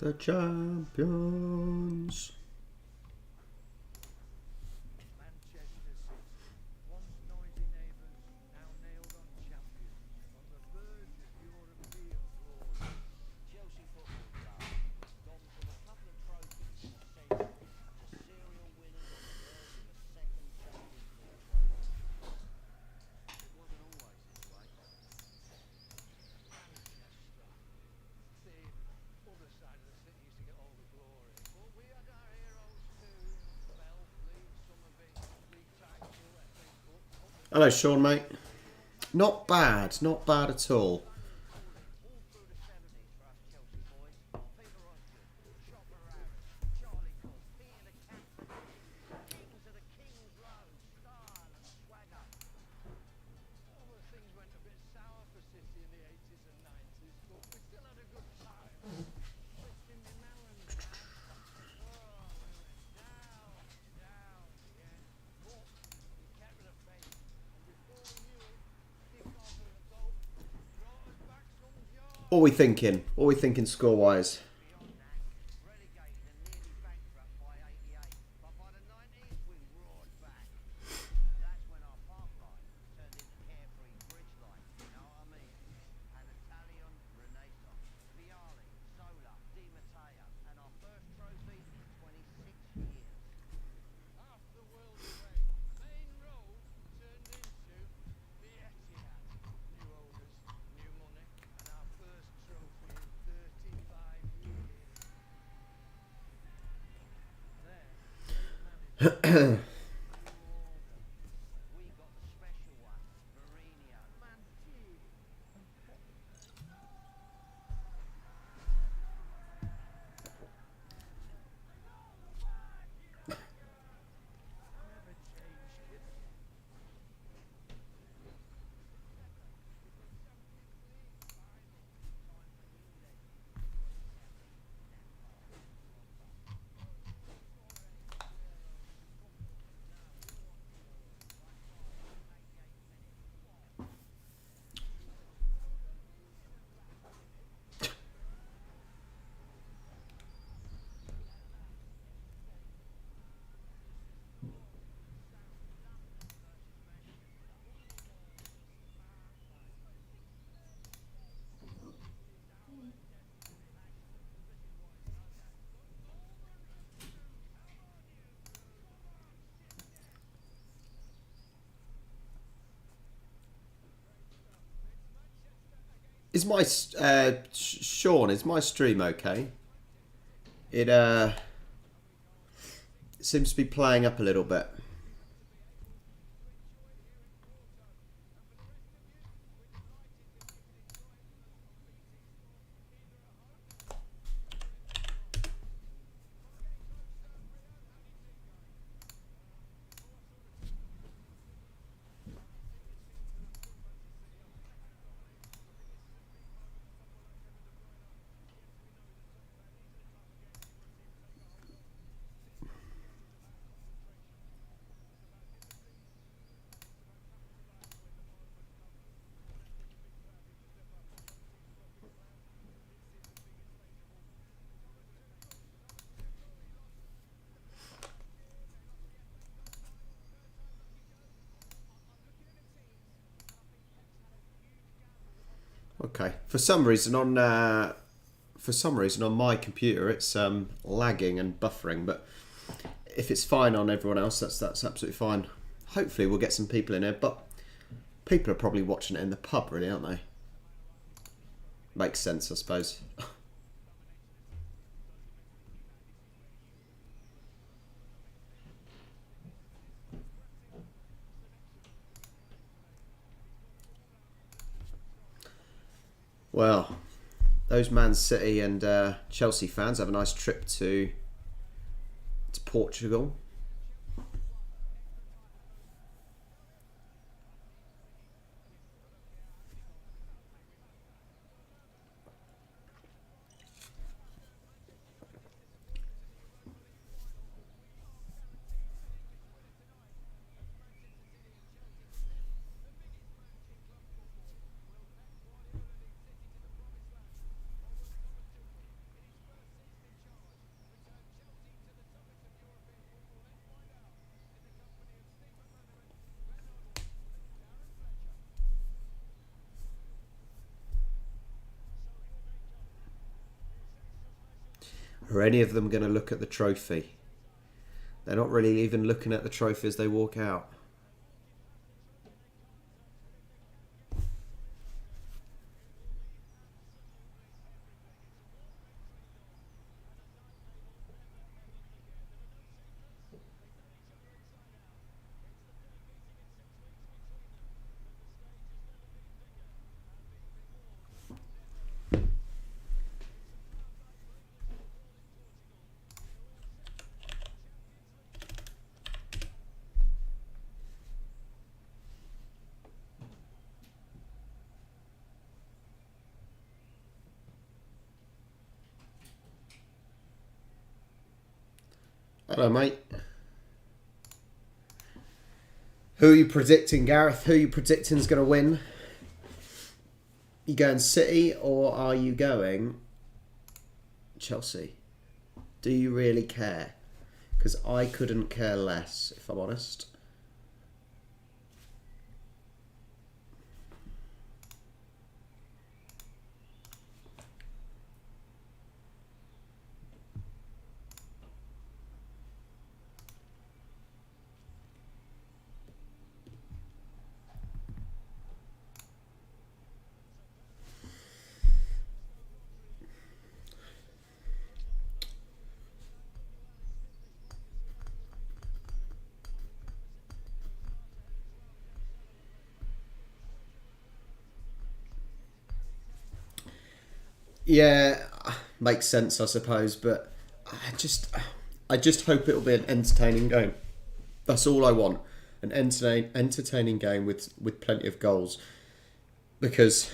The champions. Hello, Sean, mate. Not bad at all. What are we thinking? What are we thinking score-wise? Is my Sean? Is my stream okay? It seems to be playing up a little bit. Okay. For some reason on my computer it's lagging and buffering, but if it's fine on everyone else, that's absolutely fine. Hopefully we'll get some people in here, but people are probably watching it in the pub, really, aren't they? Makes sense, I suppose. Well, those Man City and Chelsea fans have a nice trip to Portugal. Are any of them going to look at the trophy? They're not really even looking at the trophy as they walk out. Hello, mate. Who are you predicting, Gareth? Who are you predicting is going to win? You going City or are you going Chelsea? Do you really care? Because I couldn't care less, if I'm honest. Yeah, makes sense, I suppose, but I just hope it'll be an entertaining game. That's all I want. An entertaining game with plenty of goals. Because,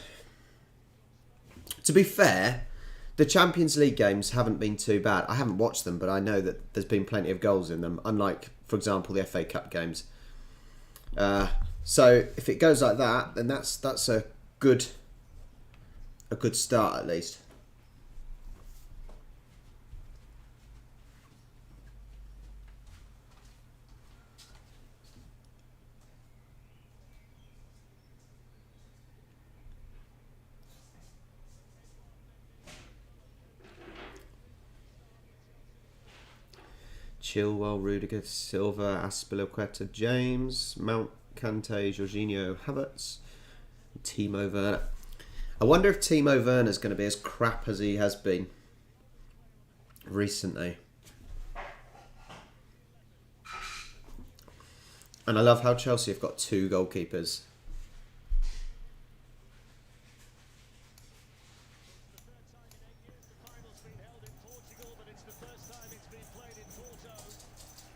to be fair, the Champions League games haven't been too bad. I haven't watched them, but I know that there's been plenty of goals in them, unlike, for example, the FA Cup games. So if it goes like that, then that's a good start at least. Chilwell, Rudiger, Silva, Aspilicueta, James, Mount, Kante, Jorginho, Havertz, Timo Werner. I wonder if Timo Werner is going to be as crap as he has been recently. And I love how Chelsea have got 2 goalkeepers.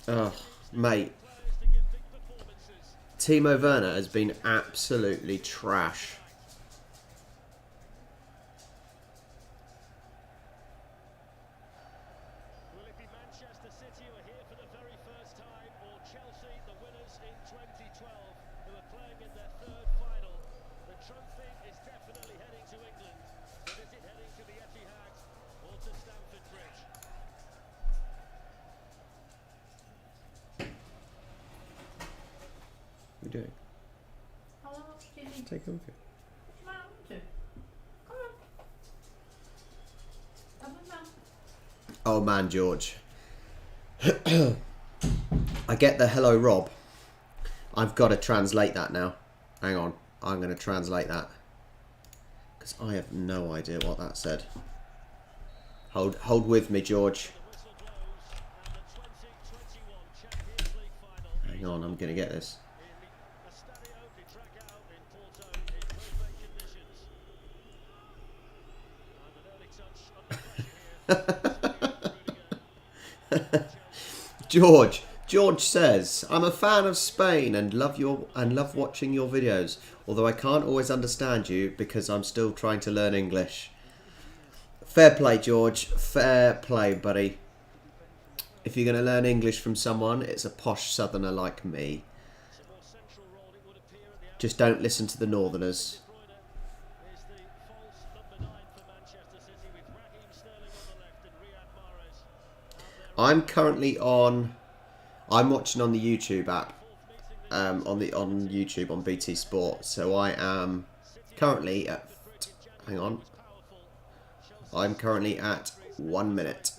Oh, mate. Timo Werner has been absolutely trash. Will it be Manchester City who are here for the very first time, or Chelsea, the winners in 2012, who are playing in their 3rd final? The trophy is definitely heading to England, but is it heading to the Etihad or to Stamford Bridge? What are you doing? How much do you need? Take them with you. Come on, to. Come on. Come on now. Oh man, George. I get the hello, Rob. I've got to translate that now. Hang on. I'm going to translate that. Because I have no idea what that said. Hold with me, George. Hang on, I'm going to get this. George says, I'm a fan of Spain and love watching your videos, although I can't always understand you because I'm still trying to learn English. Fair play, George. Fair play, buddy. If you're going to learn English from someone, it's a posh southerner like me. Just don't listen to the northerners. I'm watching on the YouTube app, on YouTube on BT Sport. So I am currently at, hang on, I'm currently at 1 minute.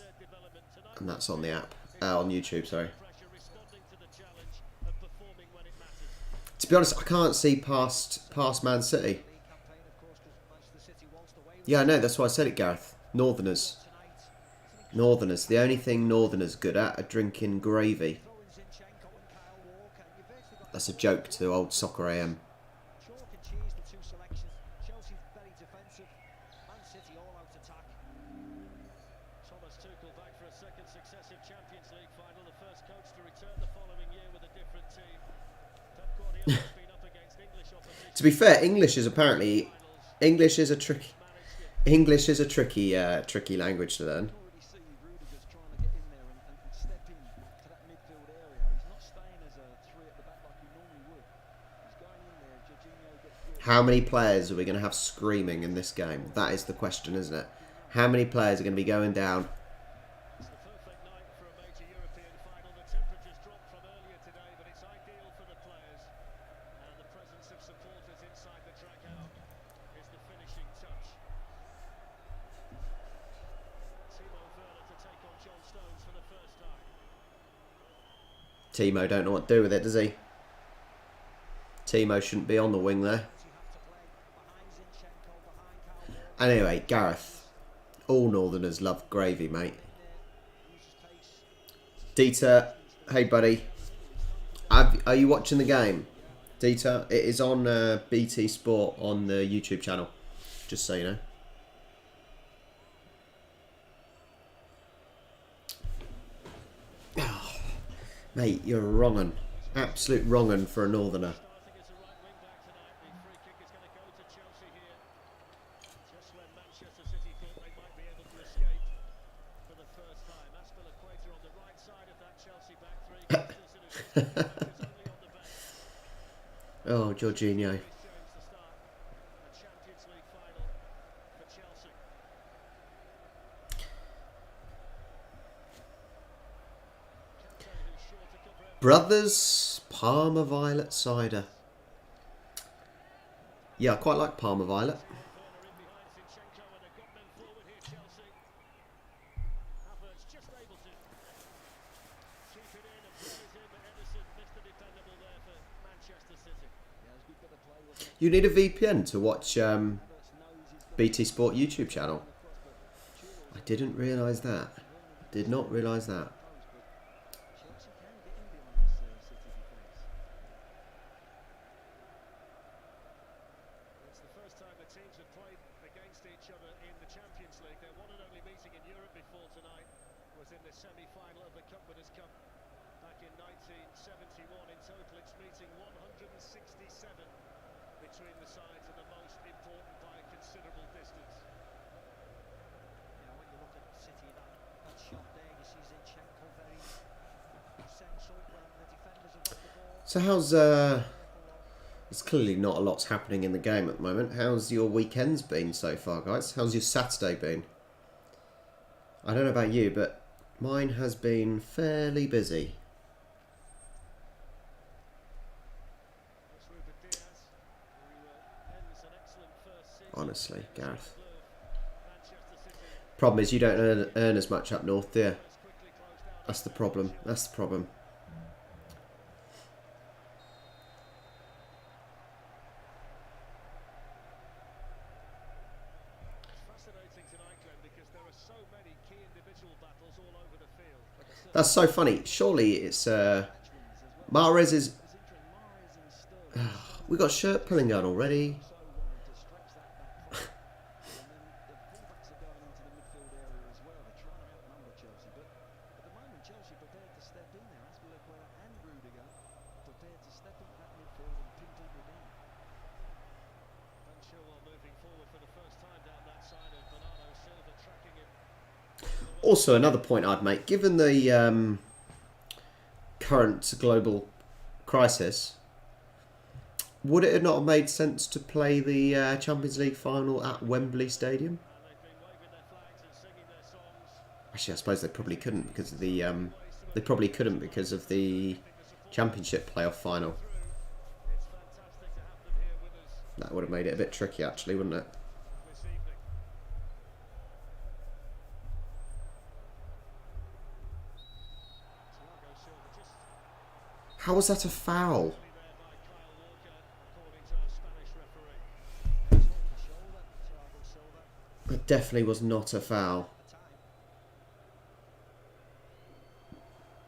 And that's on the app. On YouTube, sorry. Pressure responding to the challenge and performing when it matters. To be honest, I can't see past Man City. Yeah, I know, that's why I said it, Gareth. Northerners. Northerners. The only thing Northerners good at are drinking gravy. That's a joke to old Soccer AM. Chalk and cheese, the two selections. Chelsea very defensive. Man City all out attack. Thomas Tuchel back for a second successive Champions League final, the first coach to return the following year with a different team. Pep Guardiola has been up against English opposition. To be fair, English is a tricky language to learn. Already see Rudiger's trying to get in there and step in to that midfield area. He's not staying as a three at the back like he normally would. He's going in there. Jorginho gets good. How many players are we going to have screaming in this game? That is the question, isn't it? How many players are going to be going down? It's the perfect night for a major European final. The temperatures dropped from earlier today, but it's ideal for the players. And the presence of supporters inside the track out is the finishing touch. Timo Werner to take on John Stones for the first time. Timo don't know what to do with it, does he? Timo shouldn't be on the wing there. Anyway, Gareth. All Northerners love gravy, mate. Dieter, hey buddy. Are you watching the game? Dieter, it is on BT Sport on the YouTube channel. Just so you know. Oh, mate, you're wrong un. Absolute wrong un for a Northerner. Starting as a right wing back tonight. The free kick is going to go to Chelsea here. Just when Manchester City thought they might be able to escape for the first time. Aspilicueta on the right side of that Chelsea back three. Christensen, who is only on the bench. Oh, Jorginho. James to start a Champions League final for Chelsea. Captain who's sure to cover every Brothers Parma Violet Cider. Yeah, I quite like Parma Violet. corner in behind Zinchenko, and they've got men forward here, Chelsea. Havertz just able to keep it in and plays in, but Ederson, Mr. Dependable there for Manchester City. Yeah, it's a good bit of play, wasn't it? You need a VPN to watch Havertz knows he's BT Sport YouTube channel. across, but I didn't realise that. Did not realise that. Chelsea can get in behind this City defence. It's the first time the teams have played against each other in the Champions League. Their one and only meeting in Europe before tonight was in the semi-final of the Cup Winners' Cup back in 1971. In total, it's meeting 167 between the sides, and the most important by a considerable distance. Yeah, when you look at City, that shot there, you see Zinchenko very essential when the defenders have got the ball. So how's there's clearly not a lot's happening in the game at the moment. How's your weekends been so far, guys? How's your Saturday been? I don't know about you, but mine has been fairly busy. That's Ruben Diaz, who ends an excellent first season. Honestly, Gareth. Manchester City Problem is you don't earn as much up north, do you? has quickly closed out. That's the problem. That's the problem. It's fascinating tonight, Glenn, because there are so many key individual battles all over the field. That's so funny. Surely it's Mahrez is. We got shirt pulling going already. So wanting to stretch that back far. And then the fullbacks are going into the midfield area as well. They're trying to outnumber Chelsea, but at the moment Chelsea prepared to step in there. Aspilicueta and Rudiger prepared to step into that midfield and pin people down. Ben Chilwell moving forward for the first time down that side, and Bernardo Silva tracking him. Also, another point I'd make, given the current global crisis, would it not have made sense to play the Champions League final at Wembley Stadium? And they've been waving their flags and singing their songs. Actually, I suppose they probably couldn't because of the Championship playoff final. It's fantastic to have them here with us That would have made it a bit tricky, actually, wouldn't it? this evening. How was that a foul? There by Kyle Walker, according to our Spanish referee. Shoulder, Thiago Silva. It definitely was not a foul.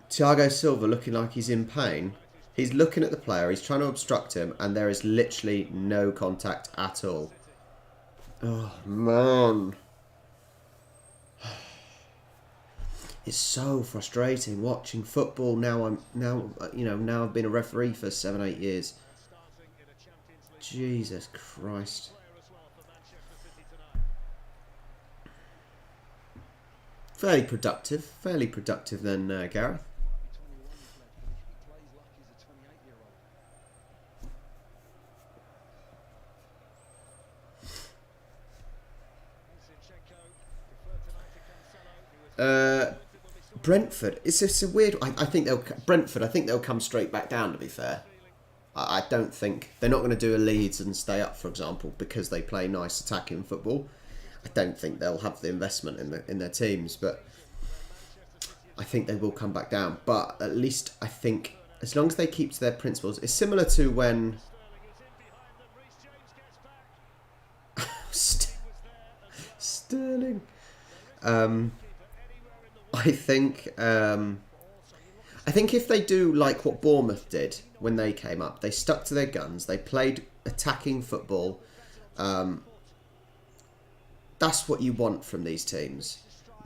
Thiago Silva looking like he's in pain. He's looking at the player, he's trying to obstruct him, and there is literally no contact at all. Oh, man. It's so frustrating watching football. Now I've been a referee for 7-8 years. Starting in a Champions League Jesus Christ. player as well for Manchester City tonight. Fairly productive then, Gareth. Zinchenko preferred tonight to Cancelo. He was Brentford. It's a weird. I think they'll come straight back down. To be fair, I don't think they're not going to do a Leeds and stay up, for example, because they play nice attacking football. I don't think they'll have the investment in their teams, but I think they will come back down. But at least I think as long as they keep to their principles, it's similar to when Sterling is in behind them. Reece James gets back. Sterling. I think if they do like what Bournemouth did when they came up, they stuck to their guns. They played attacking football. That's what you want from these teams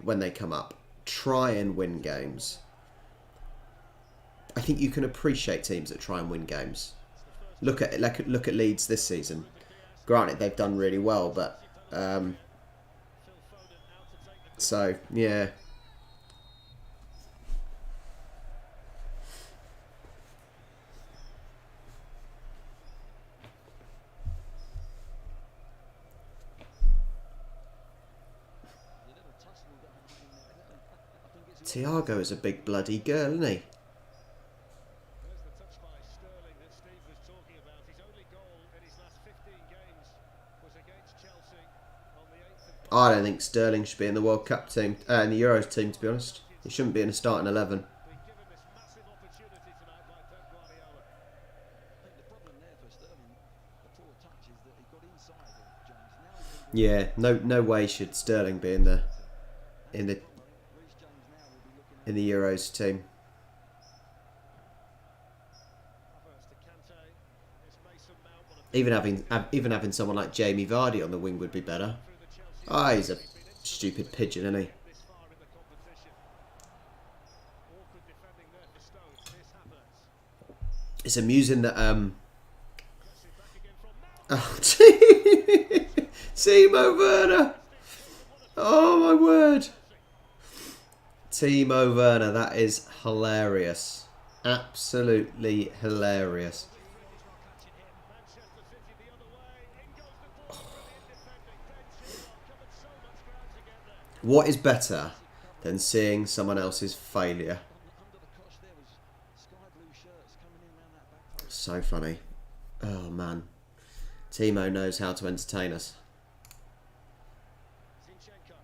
when they come up. Try and win games. I think you can appreciate teams that try and win games. Look at Leeds this season. Granted, they've done really well, but so yeah. Thiago is a big bloody girl, isn't he? There's the touch by Sterling that Steve was talking about. His only goal in his last 15 games was against Chelsea on the 8th of I don't think Sterling should be in the World Cup team, in the Euros team, to be honest. He shouldn't be in the starting 11. Been given this massive opportunity tonight by Pep Guardiola. I think the problem there for Sterling, the poor touch, is that he got inside of James. Now Yeah, no way should Sterling be in the Reece James now will be looking Euros team. Havertz to Kante. It's Mason Mount, one of Even having someone like Jamie Vardy on the wing would be better. through the Chelsea Ah, he's a stupid pigeon, isn't he? this far in the competition. Awkward defending there for Stones. Here's Havertz. It's amusing that Gets it back again from Mount. Timo Werner. Oh my word. Timo Werner, that is hilarious. Absolutely hilarious. Manchester City the other way. In goes the ball. Brilliant defending. Ben Chilwell covered so much ground to get there. What is better than seeing someone else's failure? under the cosh there was sky blue shirts coming in around that back post. So funny. Oh man. Timo knows how to entertain us. Zinchenko.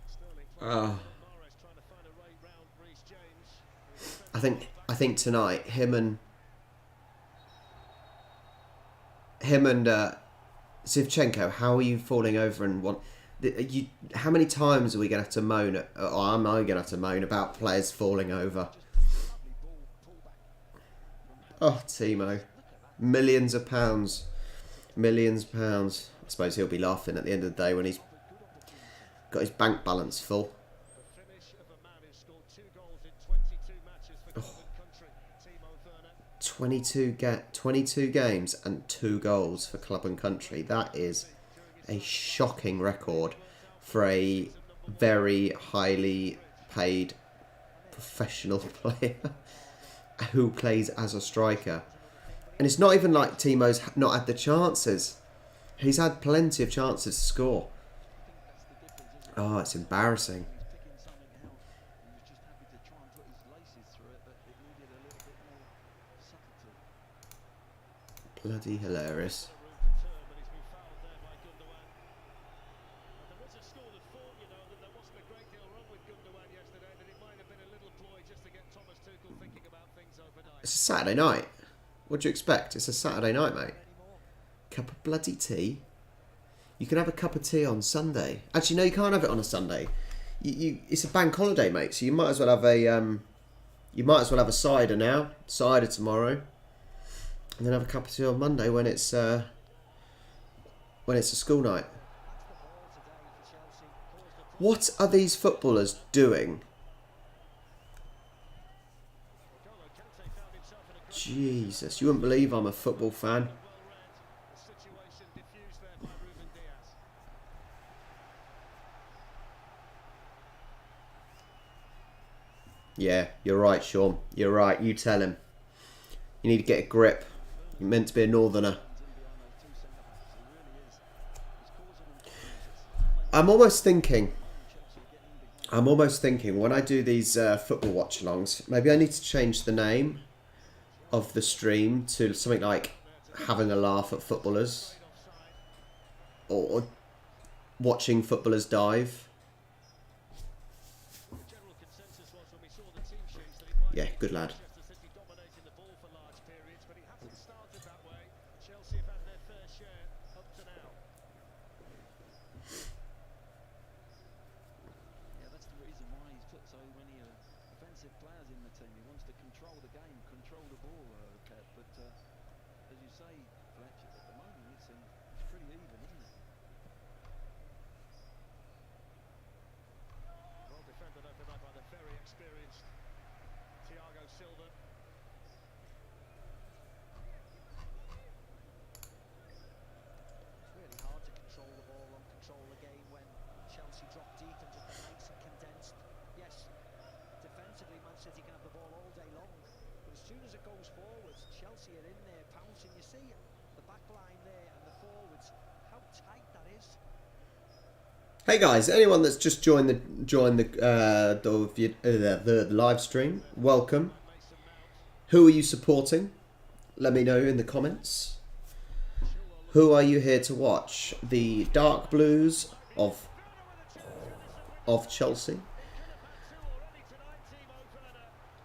Sterling Oh. Mahrez trying to find a way round Reece James. I think tonight him and Zivchenko, how are you falling over and want how many times are we gonna have to moan or am I gonna have to moan about players falling over? Oh, Timo. Millions of pounds. Millions of pounds. I suppose he'll be laughing at the end of the day when he's got his bank balance full. The finish of a man who scored 2 goals in 22 matches for club and country. Timo Werner. 22 games and 2 goals for club and country. That is a shocking record for a very highly paid professional player who plays as a striker. And it's not even like Timo's not had the chances. He's had plenty of chances to score. Oh, it's embarrassing. Picking something out. He was just happy to try and put his laces through it, but it needed a little bit more subtlety. Bloody hilarious. Room to turn, but he's been fouled there by Gundogan. It's a Saturday night. What do you expect? It's a Saturday night, mate. Cup of bloody tea. You can have a cup of tea on Sunday. Actually, no, you can't have it on a Sunday. It's a bank holiday, mate. So you might as well have a cider now, cider tomorrow, and then have a cup of tea on Monday when it's a school night. What are these footballers doing? Jesus, you wouldn't believe I'm a football fan. Yeah, you're right, Sean. You're right. You tell him. You need to get a grip. You're meant to be a northerner. I'm almost thinking when I do these football watch-alongs, maybe I need to change the name of the stream to something like having a laugh at footballers or watching footballers dive. Yeah, good lad. Hey guys, anyone that's just joined the live stream, welcome. Who are you supporting? Let me know in the comments. Who are you here to watch? The Dark Blues of Chelsea?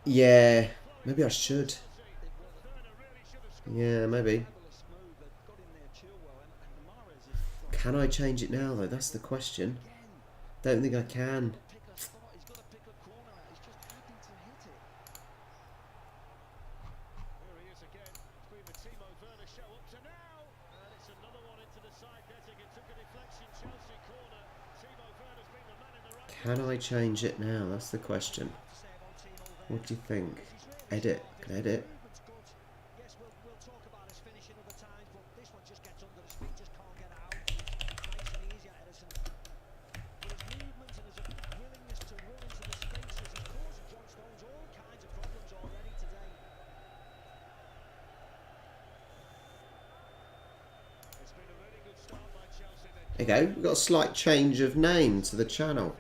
Yeah, maybe I should. Yeah, maybe. Can I change it now though? That's the question. Don't think I can. Can I change it now? That's the question. What do you think? Edit. Can I edit? There you go. We've got a slight change of name to the channel,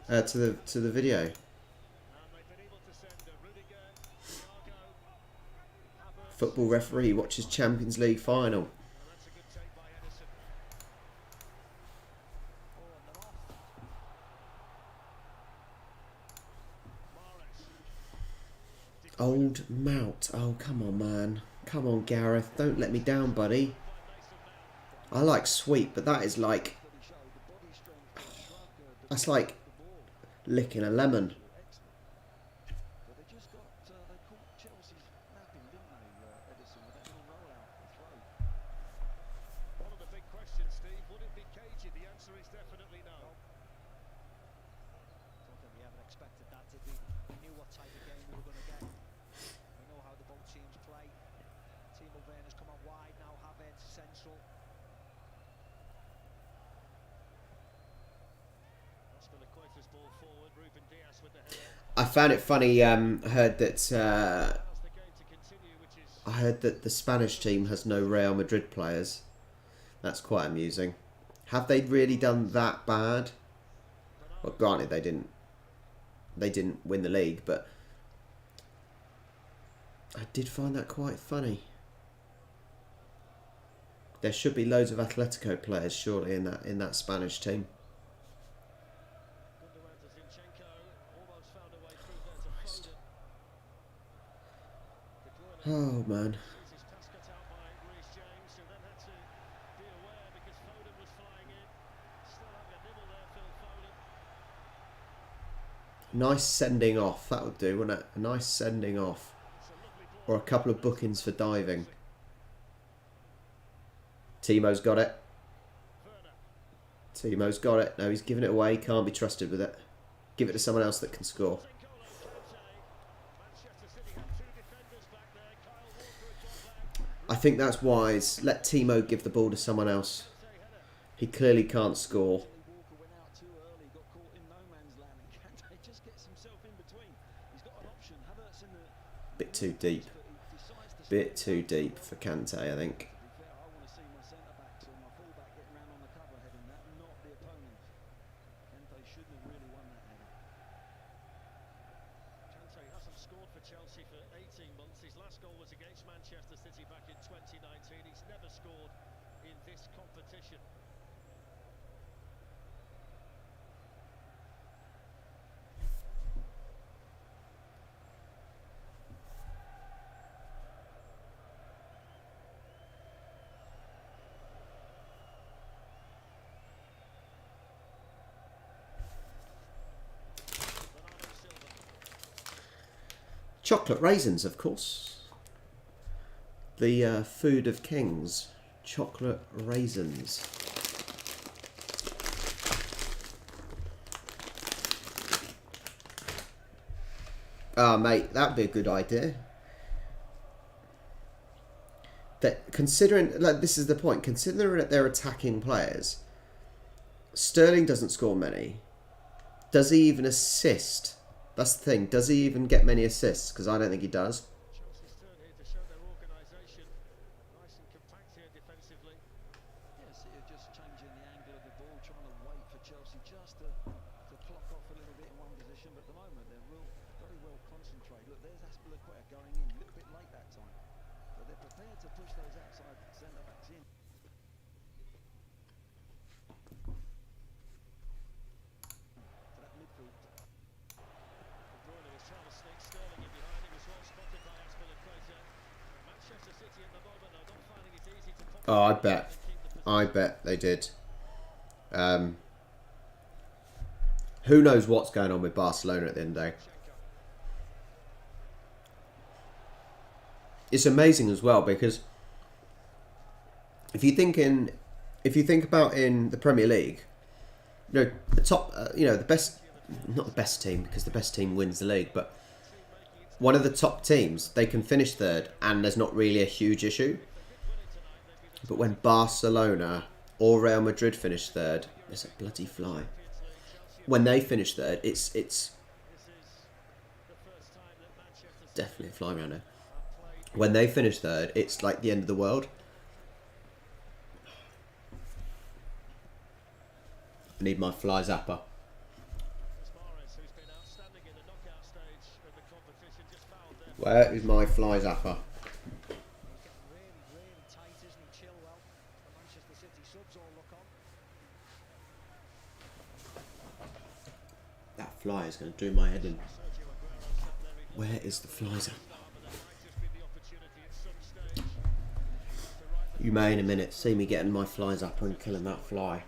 to the video. Football referee watches Champions League final. Old Mout. Oh, come on, man. Come on, Gareth. Don't let me down, buddy. I like sweet, but that is like... That's like licking a lemon. I found it funny. I heard that the Spanish team has no Real Madrid players. That's quite amusing. Have they really done that bad? Well, granted, they didn't. They didn't win the league, but I did find that quite funny. There should be loads of Atletico players, surely, in that Spanish team. Oh man. His pass cut out by Reece James, who then had to be aware because Foden was flying in. Still having a nibble there, Phil Foden. Nice sending off. That would do, wouldn't it? A nice sending off. It's a lovely ball. Or a couple of bookings for diving. Timo's got it. Werner. Timo's got it. No, he's giving it away. Can't be trusted with it. Give it to someone else that can score. Manchester City had two defenders back there. Kyle Walker had got back. I think that's wise. Let Timo give the ball to someone else. He clearly can't score. Walker went out too early, got caught in no man's land, and Kante just gets himself in between. He's got an option. Havertz in the Bit too deep. but he decides to Bit too deep for Kante, I think. To be fair, I want to see my centre backs or my full back getting round on the cover heading that, not the opponent. Kante shouldn't have really won that header. Kante hasn't scored for Chelsea for 18 months. His last goal was against Manchester City back in 2019. He's never scored in this competition. Bernardo Silva. Chocolate raisins, of course. The food of kings. Chocolate raisins. Ah, mate, that'd be a good idea. That considering, like, this is the point. Considering that they're attacking players, Sterling doesn't score many. Does he even assist? That's the thing. Does he even get many assists? Because I don't think he does. Chelsea's turn here to show their organisation. Nice and compact here defensively. Yes, you're just changing the angle of the ball, trying to wait for Chelsea just to clock off a little bit in one position, but at the moment they're very well concentrated. Look, there's Aspilicueta going in, a little bit late that time. But they're prepared to push those outside centre-backs in. To that midfield. De Bruyne was trying to sneak Sterling in behind. It was well spotted by Aspilicueta. Manchester City at the moment, though, not finding it easy to pop. Oh, I bet. I bet they did. Who knows what's going on with Barcelona at the end of the day. It's amazing as well because if you think about in the Premier League, you know, the top, the best, not the best team because the best team wins the league, but one of the top teams, they can finish third and there's not really a huge issue. But when Barcelona or Real Madrid finish third, there's a bloody fly. When they finish third, it's definitely a fly around there. When they finish third, it's like the end of the world. I need my fly zapper. Where is my fly zapper? Really tight, isn't he? Chilwell, the Manchester City subs all look on. That fly is going to do my head in. Where is the fly zapper? You may in a minute see me getting my fly zapper and killing that fly.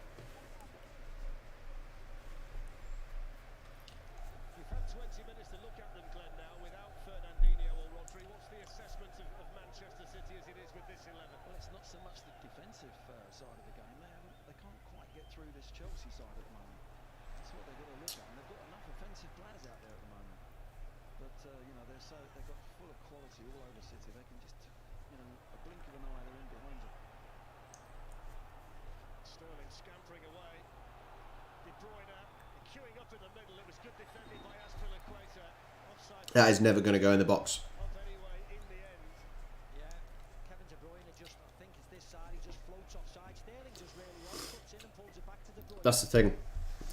You've had 20 minutes to look at them, Glenn, now without Fernandinho or Rodri. What's the assessment of Manchester City as it is with this 11? Well, it's not so much the defensive side of the game. They can't quite get through this Chelsea side at the moment. That's what they've got to look at. And they've got enough offensive players out there at the moment. But they've got full of quality all over City. They can just, a blink of an eye, they're in behind you. Sterling scampering away. De Bruyne queuing up in the middle. It was good defending by Aspilicueta. Offside. That is never going to go in the box. Off anyway in the end. Yeah, Kevin De Bruyne just, I think it's this side, he just floats offside. Sterling does really well, puts in and pulls it back to De Bruyne. That's the thing.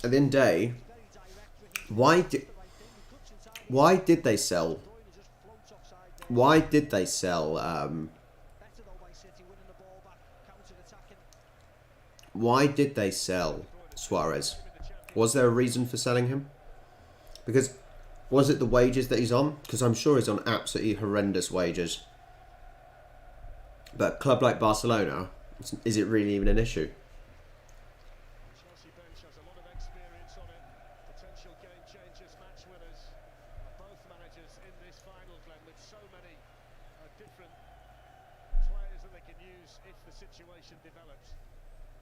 At the end of the day, Very direct with him. why did The right thing, he cuts inside. why did they sell? De Bruyne just floats offside there. Why did they sell? Better though by City, winning the ball back, counter-attacking. Why did they sell Suarez? Was there a reason for selling him? Because was it the wages that he's on? Because I'm sure he's on absolutely horrendous wages. But a club like Barcelona, is it really even an issue? Chelsea bench has a lot of experience on it. Potential game changers, match winners. Both managers in this final, Glenn, with so many different players that they can use if the situation develops.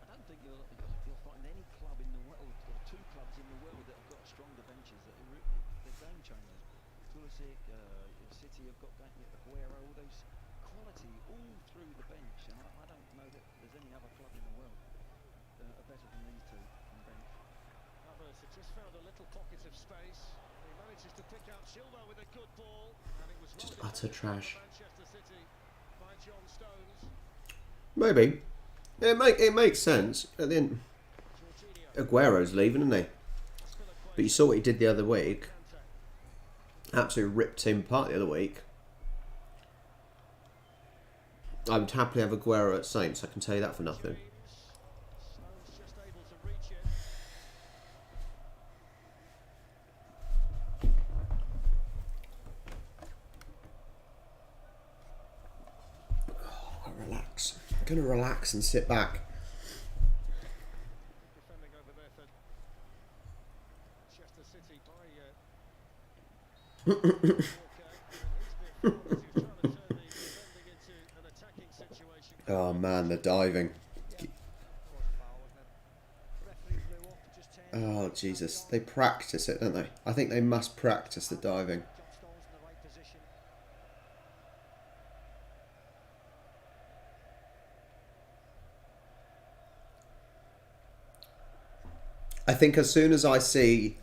I don't think you'll find any club in the world, or two clubs in the world, that have got stronger benches. They're game changers. Pulisic, City have got Aguero, all those quality all through the bench, and I don't know that there's any other club in the world that are better than these two on bench. Havertz had just found a little pocket of space. He manages to pick out Chilwell with a good ball, and it was Just rolled utter in trash. Manchester City by John Stones. Maybe. It makes sense. At the end, Jorginho, Aguero's leaving, isn't he? Aspilicueta, But you saw what he did the other week. Kante. Absolutely ripped him apart the other week. I would happily have Aguero at Saints, I can tell you that for nothing. Stones just able to reach it. Relax. I'm going to relax and sit back. Defending over there for Manchester City by Walker. And he's been forward as he's trying to turn the defending into an attacking situation. Oh man, the diving. Oh Jesus, they practice it, don't they? I think they must practice the diving. John Stones in the right position. I think as soon as I see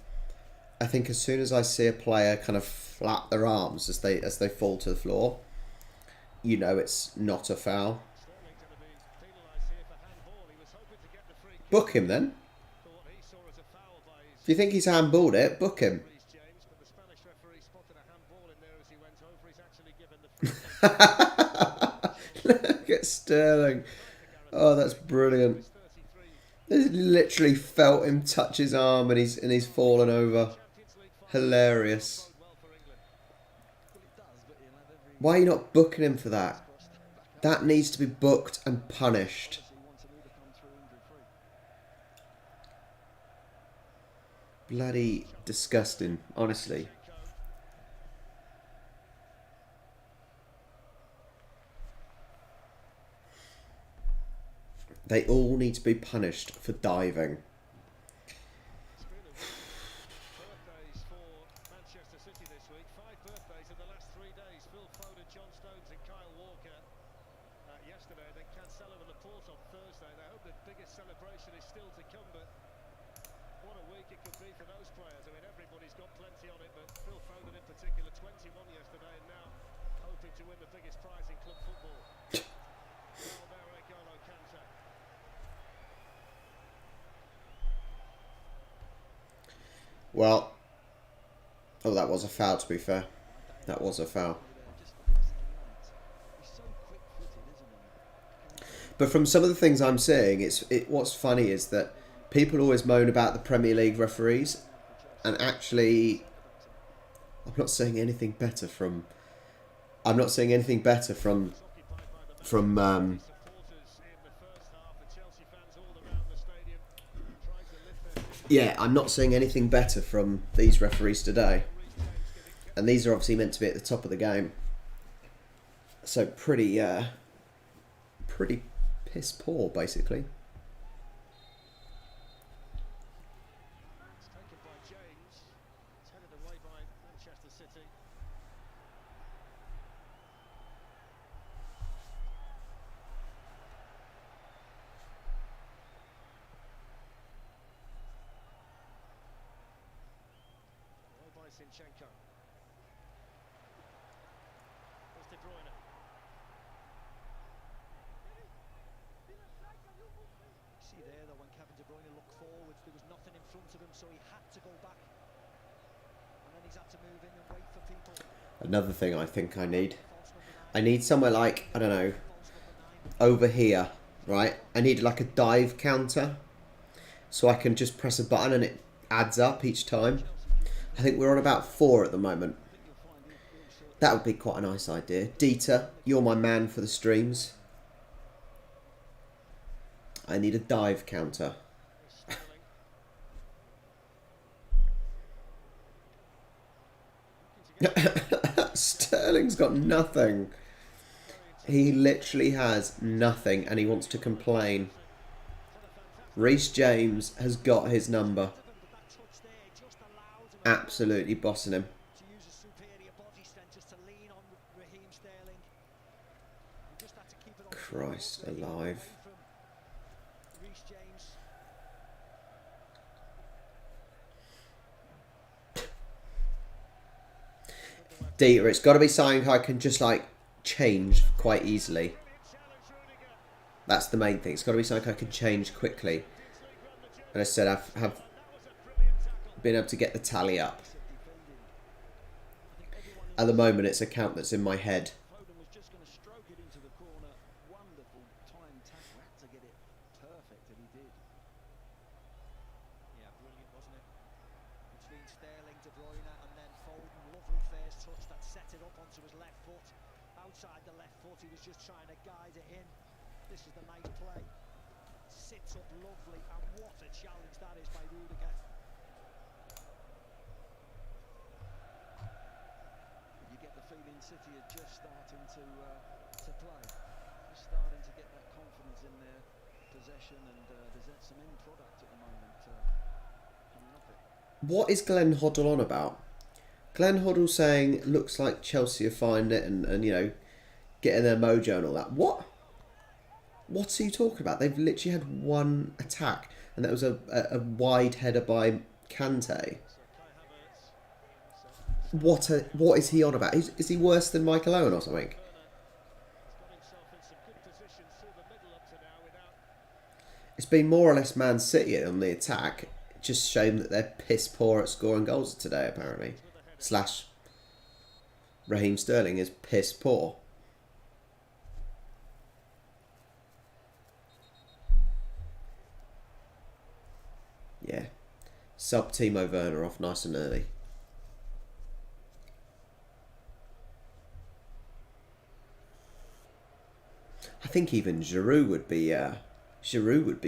a player kind of flap their arms as they fall to the floor, you know it's not a foul. Sterling's going to be penalised here for handball. He was hoping to get the free kick Book him then. for what he saw as a foul by his If you think he's handballed it, book him. Reece James, but the Spanish referee spotted a handball in there as he went over. He's actually given the free kick. Look at Sterling. Oh, that's brilliant. He's 33. They literally felt him touch his arm and he's fallen over. Champions League final Hilarious. bode well for England. Well, it does, but he'll have every Why are you not booking him for that? cross back up. That needs to be booked and punished. Obviously wants them all to come through injury free. Bloody disgusting, honestly. They all need to be punished for diving. It's been a week. Birthdays for Manchester City this week. 5 birthdays in the last 3 days. Phil Foden, John Stones and Kyle Walker yesterday. Then Cancelo and Laporte on Thursday. They hope the biggest celebration is still to come, but what a week it could be for those players. I mean, everybody's got plenty on it, but Phil Foden in particular, 21 yesterday, and now hoping to win the biggest prize in club football. N'Golo Kante. Well, oh, that was a foul, to be fair. That was a foul. Just he's so quick-footed, isn't he? But from some of the things I'm seeing, what's funny is that people always moan about the Premier League referees, and actually, I'm not seeing anything better from. I'm not seeing anything better from. From Supporters in the first half, the Chelsea fans all around the stadium trying to lift their fingers. Yeah, I'm not seeing anything better from these referees today, and these are obviously meant to be at the top of the game. So pretty piss poor, basically. It's taken by James. It's headed away by Manchester City. Away by Zinchenko. There's De Bruyne. See there that when Kevin De Bruyne looked forwards, there was nothing in front of him, so he had to go back. And then he's had to move in and wait for people. Another thing I think I need. False number 9. I need somewhere like, I don't know, False number 9. over here, right? I need like a dive counter, so I can just press a button and it adds up each time. I think we're on about 4 at the moment. I think you'll find he'll sort That would be quite a nice idea. Dieter, you're my man for the streams. I need a dive counter. Sterling's got nothing. He literally has nothing and he wants to complain. Reece James has got his number. Absolutely bossing him. To use a superior body strength just to lean on Raheem Sterling. He just had to keep it on the Christ ball, alive. away from Reece James. Dieter, it's got to be something I can just like change quite easily. That's the main thing. It's got to be something I can change quickly. And I said have been able to get the tally up. At the moment, it's a count that's in my head. Foden was just going to stroke it into the corner. Wonderful time tackle. Had to get it perfect, and he did. Yeah, brilliant, wasn't it? Between Sterling, De Bruyne, and then Foden. Lovely first touch that set it up onto his left foot. Outside the left foot, he was just trying to guide it in. This is the nice play. Sits up lovely, and what a challenge that is by Rudiger. You get the feeling City are just starting to play, just starting to get that confidence in their possession, and there's some end product at the moment coming off it. What is Glenn Hoddle on about? Glenn Hoddle saying looks like Chelsea are finding it and you know getting their mojo and all that. What? What's he talking about? They've literally had one attack, and that was a wide header by Kante. What is he on about? Is he worse than Michael Owen or something? It's been more or less Man City on the attack. Just shame that they're piss poor at scoring goals today, apparently. Slash Raheem Sterling is piss poor. Yeah. Sub Timo Werner off nice and early. I think even Giroud would be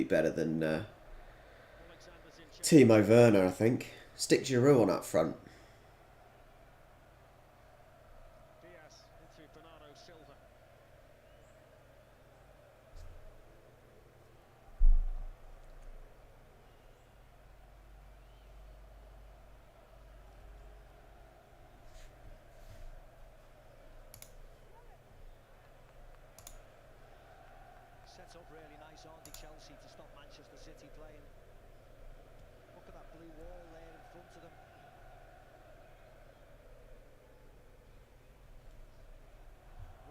better than Timo Werner, I think. Stick Giroud on up front. Sets up really nice, aren't they, Chelsea, to stop Manchester City playing. Look at that blue wall there in front of them.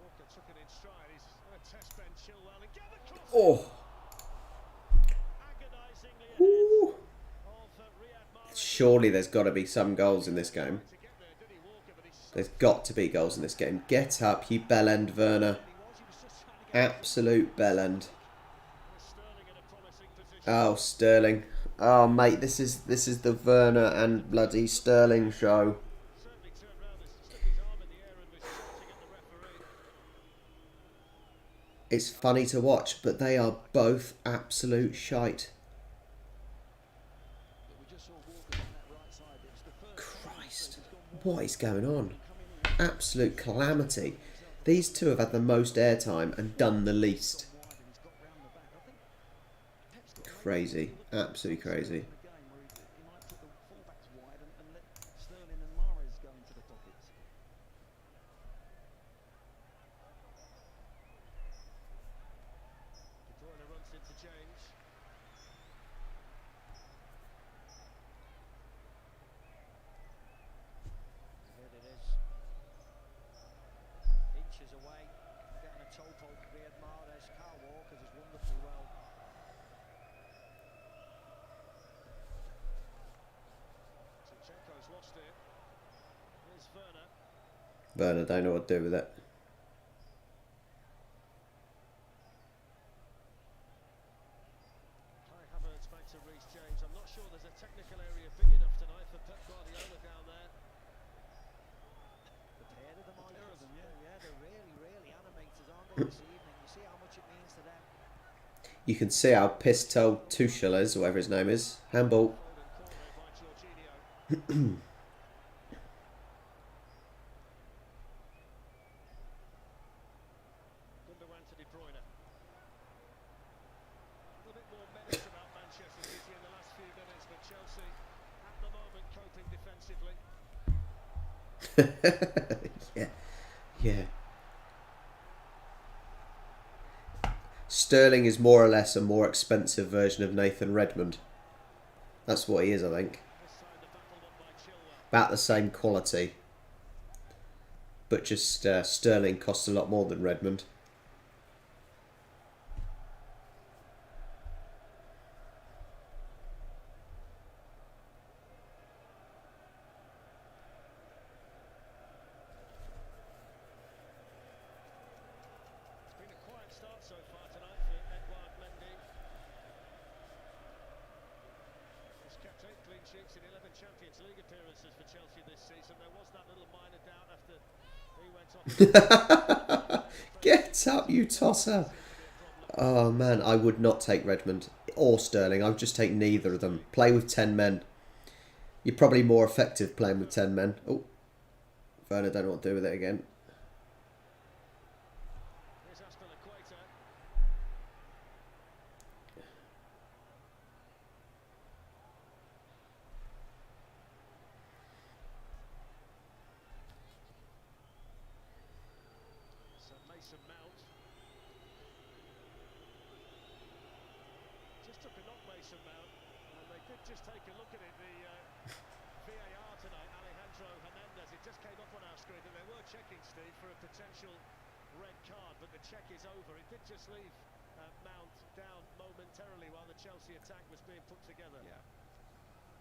Walker took it in stride. He's going to test Ben Chilwell and get the cross. Oh. Agonisingly Ooh. of Riyad Mahrez. Surely there's got to be some goals in this game. To get there, did he, Walker? But he's There's got to be goals in this game. Get up, you bellend, Werner. Absolute bellend. Sterling in a promising position. Oh, Sterling. Oh, mate, this is the Werner and bloody Sterling show. Certainly turned round and stuck his arm in the air and was shouting at the referee. It's funny to watch, but they are both absolute shite. But we just saw Walker on that right side. It's the first Christ, what is going on? Absolute calamity. These two have had the most airtime and done the least. wide and he's got round the back. I think Pep's got Crazy, absolutely crazy. a game where he might put the fullbacks wide and let Sterling and Mahrez go into the pockets. De Bruyne runs into James. Here it is. Inches away, getting a toe poke. Riyad Mahrez, Kyle Walker does wonderfully well. Zinchenko's lost it. Here's Werner. Werner don't know what to do with it. Kai Havertz back to Reece James. I'm not sure there's a technical area big enough tonight for Pep Guardiola down there. The pair of them, Michael. Yeah, they're really, really animated, aren't they, this evening? You see how much it means to them. You can see how pissed Tuchel is, or whatever his name is. Handball. Folding corner by Jorginho. Gundogan to De Bruyne. A little bit more menace about Manchester City in the last few minutes, but Chelsea at the moment coping defensively. Yeah. Yeah. Sterling is more or less a more expensive version of Nathan Redmond. That's what he is, I think. This time the battle won by Chilwell. About the same quality. But just Sterling costs a lot more than Redmond. It's been a quiet start so far tonight for Edouard Mendy. He's kept 8 clean sheets in 11 Champions League appearances for Chelsea this season. There was that little minor doubt after he went off. Get up, you tosser. Oh man, I would not take Redmond or Sterling. I would just take neither of them. Play with 10 men. You're probably more effective playing with 10 men. Oh, Werner don't know what to do with it again. Here's Aspilicueta. So Mason Mount. Just took a knock, Mason Mount, and they did just take a look at it. The VAR tonight, Alejandro Hernandez, it just came up on our screen that they were checking, Steve, for a potential red card, but the check is over. It did just leave Mount down momentarily while the Chelsea attack was being put together. Yeah.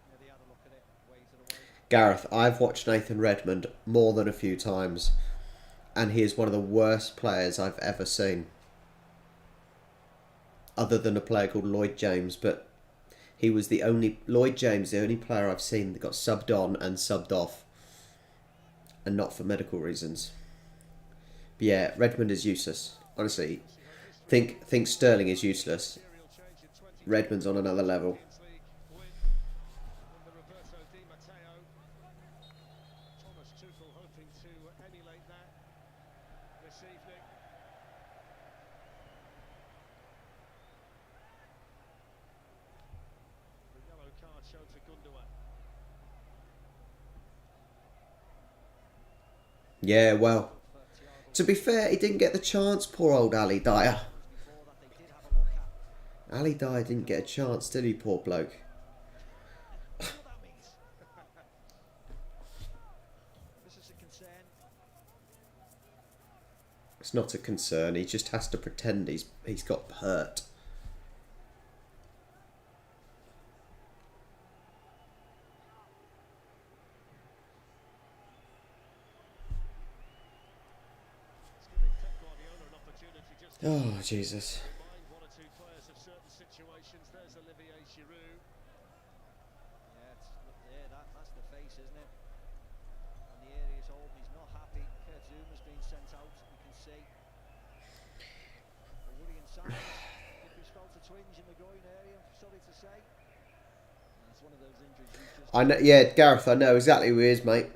Yeah, they had a look at it, waved it away. Gareth, I've watched Nathan Redmond more than a few times, and he is one of the worst players I've ever seen. Other than a player called Lloyd James, but he was the only player I've seen that got subbed on and subbed off, and not for medical reasons. But yeah, Redmond is useless. Honestly, think Sterling is useless. Material change in 20 Redmond's on another level. Champions League win under Roberto Di Matteo. Thomas Tuchel hoping to emulate that this evening. The yellow card shown to Gundogan. Yeah, well, For Thiago to be fair, he didn't get the chance, poor old Ali Dyer. before that, they did have a look at. Ali Dyer didn't get a chance, did he, poor bloke? You know what that means? This is a concern. It's not a concern, he just has to pretend he's got hurt. It's giving Pep Guardiola an opportunity just to Oh, Jesus. remind one or two players of certain situations. There's Olivier Giroud. Yeah, that's the face, isn't it? And the area's open, he's not happy. Kurt Zuma's been sent out, you can see. A worrying sign. If he's felt a twinge in the groin area, I'm sorry to say. And it's one of those injuries you just I know, yeah, Gareth, I know exactly who he is, mate.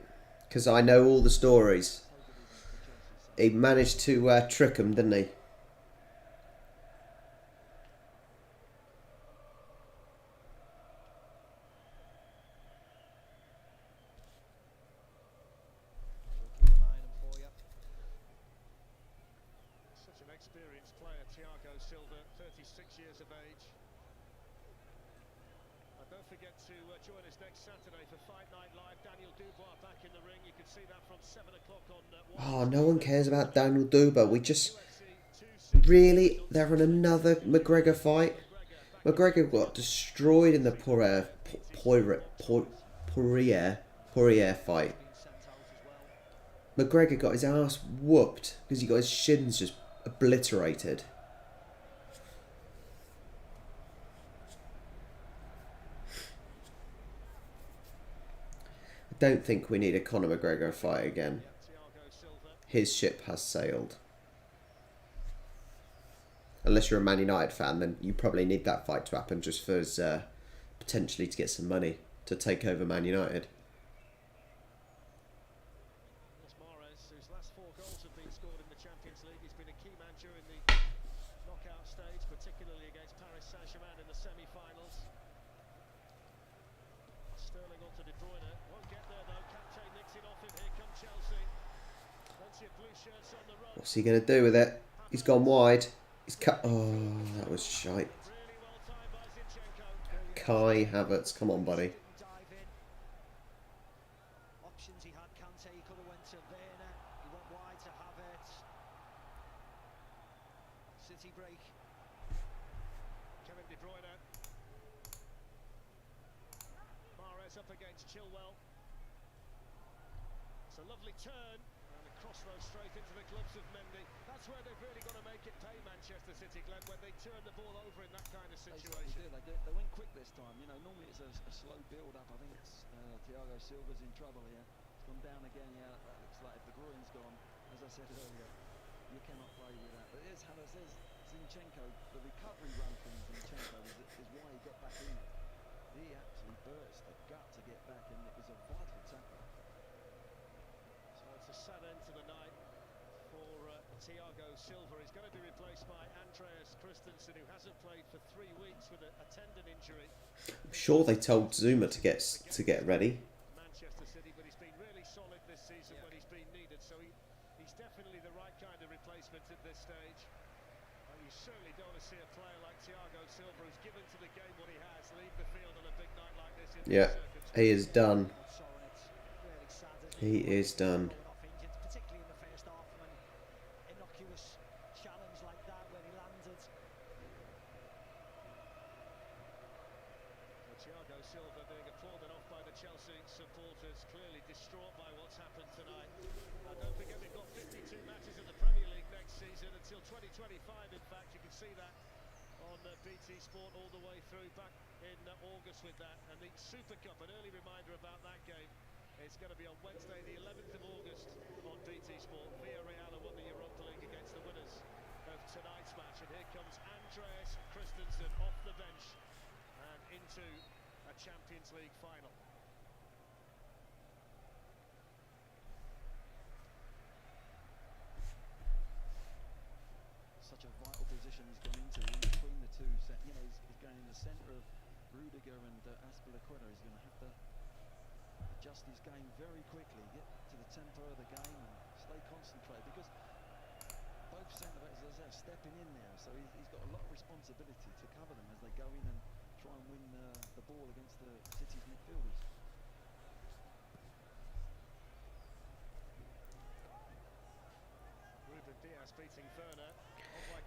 Because I know all the stories. hope it isn't for Chelsea's side. He managed to trick him, didn't he? We'll keep an eye on him for you. Such an experienced player, Thiago Silva, 36 years of age. And don't forget to join us next Saturday for Fight Night Live. Daniel Dubois back in the ring. You can see that from 7 o'clock on. Oh, no one cares about Daniel Duba. We just... UFC 260. Really? They're in another McGregor fight? McGregor got destroyed in the Poirier fight. Been sent out as well. McGregor got his ass whooped because he got his shins just obliterated. I don't think we need a Conor McGregor fight again. Thiago Silva. His ship has sailed. unless you're a Man United fan, then you probably need that fight to happen just for potentially to get some money to take over Man United. Mahrez, whose last 4 goals have been scored in the Champions League, he's been a key man during the knockout stage, particularly against Paris Saint-Germain in the semi-finals. Sterling onto De Bruyne, won't get there though. Kante nicks it off him. Here come Chelsea. Plenty of blue shirts on the run. What's he going to do with it? He's gone wide. He's cut. Oh, that was shite. Really well timed by Zinchenko. Kai Havertz, come on, buddy. Dive in. Options he had. Kante, he could have went to Werner. He went wide to Havertz. City break. Kevin De Bruyne. Mahrez up against Chilwell. It's a lovely turn. And a crossroad straight into the gloves of Mendy. That's where they've really got to make it pay, Manchester City, Glenn, when they turn the ball over in that kind of situation. They went quick this time. You know, normally it's a slow build-up. I think it's Thiago Silva's in trouble here. It's gone down again. Yeah, that looks like if De Bruyne's gone, as I said earlier, you cannot play with that. But here's Havertz, there's Zinchenko. The recovery run from Zinchenko is why he got back in. He actually burst the gut to get back, and it was a vital tackle. So it's a sad end to the night for Thiago Silva. He's going to be replaced by Andreas Christensen, who hasn't played for 3 weeks with a tendon injury. I'm sure they told Zuma to get ready. Manchester City, but he's been really solid this season when he's been needed, so he's definitely the right kind of replacement at this stage. You certainly don't want to see a player like Thiago Silva, who's given to the game what he has, leave the field on a big night like this. Yeah, he is done. He is done. Particularly in the first half, from an innocuous challenge like that where he landed. Thiago Silva being applauded off by the Chelsea supporters, clearly distraught by what's happened tonight. Don't forget we've got 52 matches in the Premier League next season until 2025. In fact, you can see that on BT Sport all the way through back in August with that. And the Super Cup, an early reminder about that game. It's going to be on Wednesday, the 11th of August on BT Sport. Villarreal won the Europa League against the winners of tonight's match. And here comes Andreas Christensen off the bench and into a Champions League final. Such a vital position he's gone into in between the two. You know, he's going in the centre of Rudiger and Azpilicueta. He's going to have to adjust his game very quickly, get to the tempo of the game and stay concentrated, because both centre-backs are stepping in there, so he's got a lot of responsibility to cover them as they go in and try and win the ball against the City's midfielders. Ruben Dias beating Werner.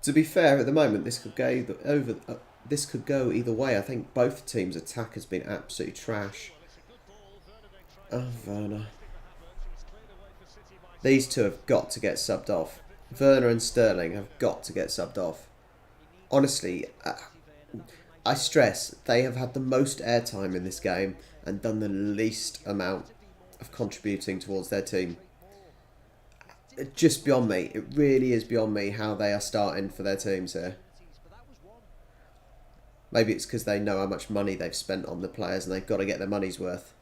To be fair, at the moment, this could go either way. I think both teams' attack has been absolutely trash. Oh, Werner. These two have got to get subbed off. Werner and Sterling have got to get subbed off. Honestly, I stress, they have had the most airtime in this game and done the least amount of contributing towards their team. Just beyond me. It really is beyond me how they are starting for their teams here. Maybe it's because they know how much money they've spent on the players and they've got to get their money's worth.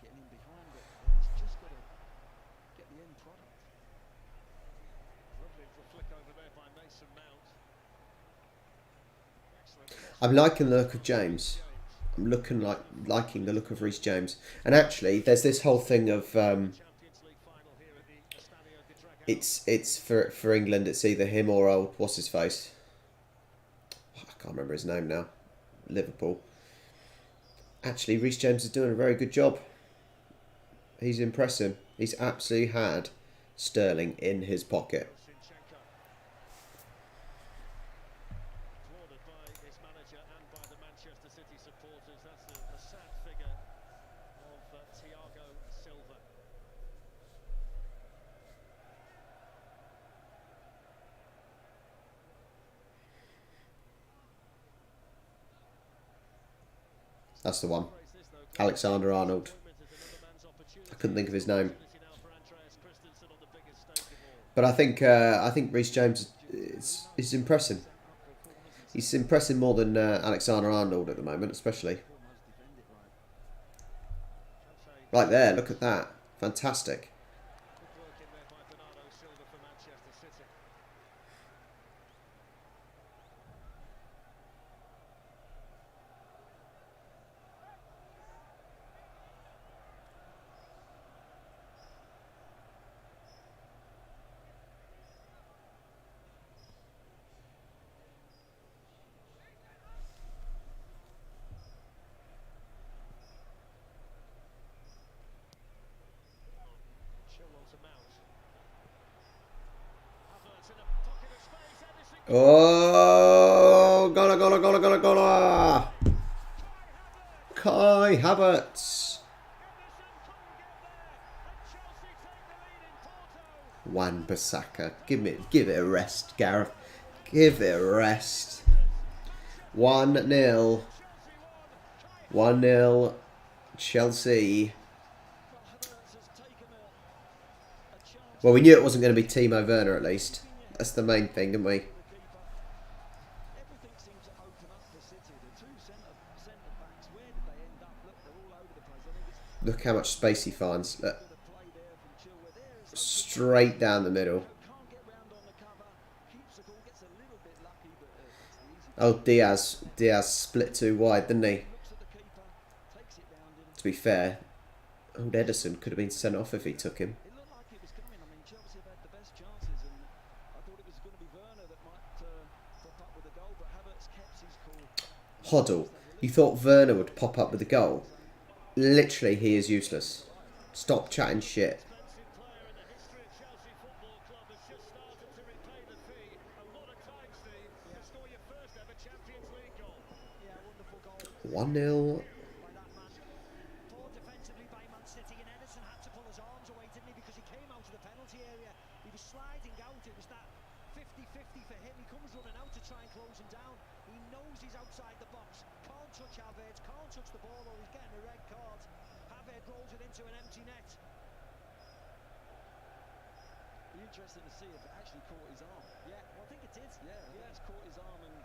I'm liking the look of James. I'm liking the look of Reece James. And actually, there's this whole thing of it's for England. It's either him or old what's his face. I can't remember his name now. Liverpool. Actually, Reece James is doing a very good job. He's impressive. He's absolutely had Sterling in his pocket. Applauded by his manager and by the Manchester City supporters. That's a sad figure of Thiago Silva. That's the one. Alexander-Arnold. I couldn't think of his name. But I think Reece James is impressive. He's impressing more than Alexander-Arnold at the moment, especially. Almost defend it right. Right there, look at that. Fantastic. Good work in there by Bernardo Silva for Manchester City. Chilwell to Mount. Havertz in a pocket of space. Edison Oh, gola, gola, gola, gola, gola. Kai Havertz. Wan-Bissaka. Give it a rest, Gareth. Give it a rest. 1-0. 1-0. Chelsea. Well, we knew it wasn't going to be Timo Werner at least. That's the main thing, didn't we? Everything seems to open up for City. The two centre backs, where did they end up? Look, they're all over the place. I think it's Look how much space he finds. Look, a play there from Chilwell. There is straight down the middle. can't get round on the cover. Keeps the ball, gets a little bit lucky, but that's the easy. Oh, Diaz split too wide, didn't he? Looks at the keeper, takes it round him. To be fair, old Edison could have been sent off if he took him. It looked like it was coming. I mean, Chelsea have had the best chances, and I thought it was going to be Werner that might pop up with a goal, but Havertz kept his cool. Hoddle, you thought Werner would pop up with a goal? Literally, he is useless. Stop chatting shit. expensive player in the history of Chelsea Football Club has just started to repay the fee. And what a time, Steve, to score your first ever Champions League goal. Yeah, wonderful goal 1-0. by that man. Poor defensively by Man City, and Edison had to pull his arms away, didn't he? Because he came out of the penalty area. He was sliding out. It was that 50-50 for him. He comes running out to try and close him down. He knows he's outside the box. Can't touch Havertz, can't touch the ball, or he's getting a red card. Havertz rolls it into an empty net. Be interesting to see if it actually caught his arm. Yeah, well, I think it did. Yeah, I think it's caught his arm and.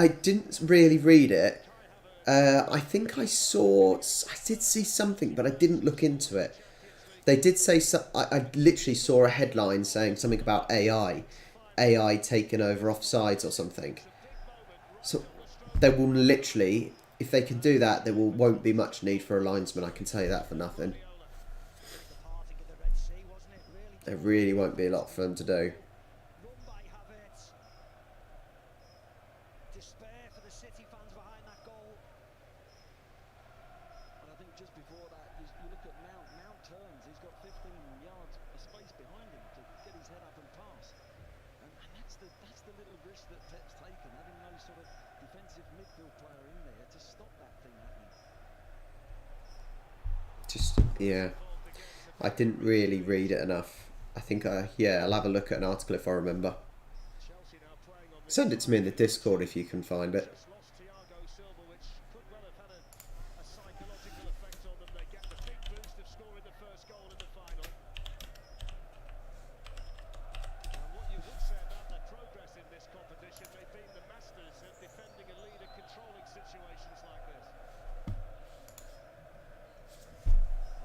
I didn't really read it. I think I did see something, but I didn't look into it. They did say I literally saw a headline saying something about AI taking over offsides or something. So they will literally, if they can do that, there won't be much need for a linesman. I can tell you that for nothing. There really won't be a lot for them to do. Run by Havertz. Despair for the City fans behind that goal. And I think just before that, you look at Mount. Mount turns. He's got 15 yards of space behind him to get his head up and pass. And that's the little risk that Pep's taken, having no sort of defensive midfield player in there to stop that thing happening. Just, yeah. I didn't really read it enough. I think, I'll have a look at an article if I remember. Chelsea now playing on this. Send it to me in the Discord if you can find it. Just lost Thiago Silva, which could well have had a psychological effect on them. They get the big boost of scoring the first goal in the final. And what you would say about their progress in this competition, they've been the masters at defending a lead and controlling situations like this.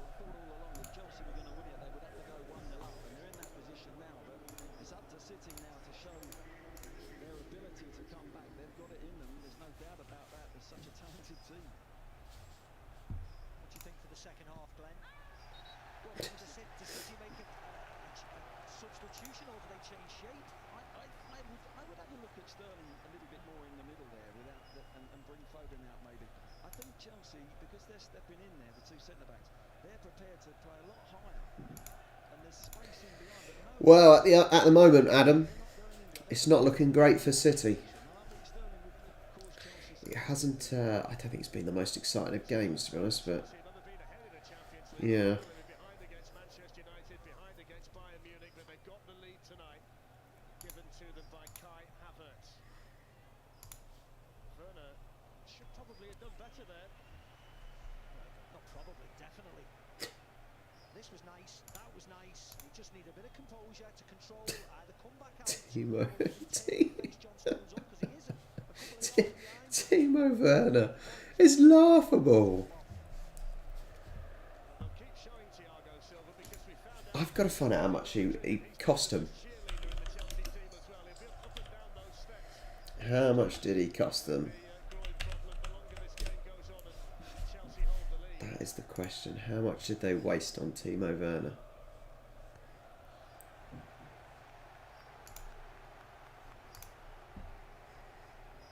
Well, I thought all along if Chelsea were going to win it, they would have to go 1-0 up, and they're in that position now. But it's up to City now to show their ability to come back. They've got it in them. There's no doubt about that. They're such a talented team. What do you think for the second half, Glenn? Well, does City make a substitution, or do they change shape? I would have a look at Sterling a little bit more in the middle there, and bring Foden out maybe. I think Chelsea, because they're stepping in there, the two centre backs, they're prepared to play a lot higher, and there's space in behind. But no, Well, at the moment, Adam, it's not looking great for City. I think Sterling would cause Chelsea. It hasn't. I don't think it's been the most exciting of games, to be honest. But Chelsea never been ahead in the Champions League. yeah, They were behind against Manchester United, behind against Bayern Munich, but they've got the lead tonight, given to them by Kai Havertz. Werner should probably have done better there. Not probably, definitely. this was nice, that was nice. You just need a bit of composure to control the comeback out. Timo, John Stones up because he is a couple of yards behind. Timo Werner. It's laughable. They'll keep showing Thiago Silva because we found out I've got to find out how much he cost him. cheerleader in the Chelsea team as well. He'll be up and down those steps. How much did he cost them? That is the question. How much did they waste on Timo Werner?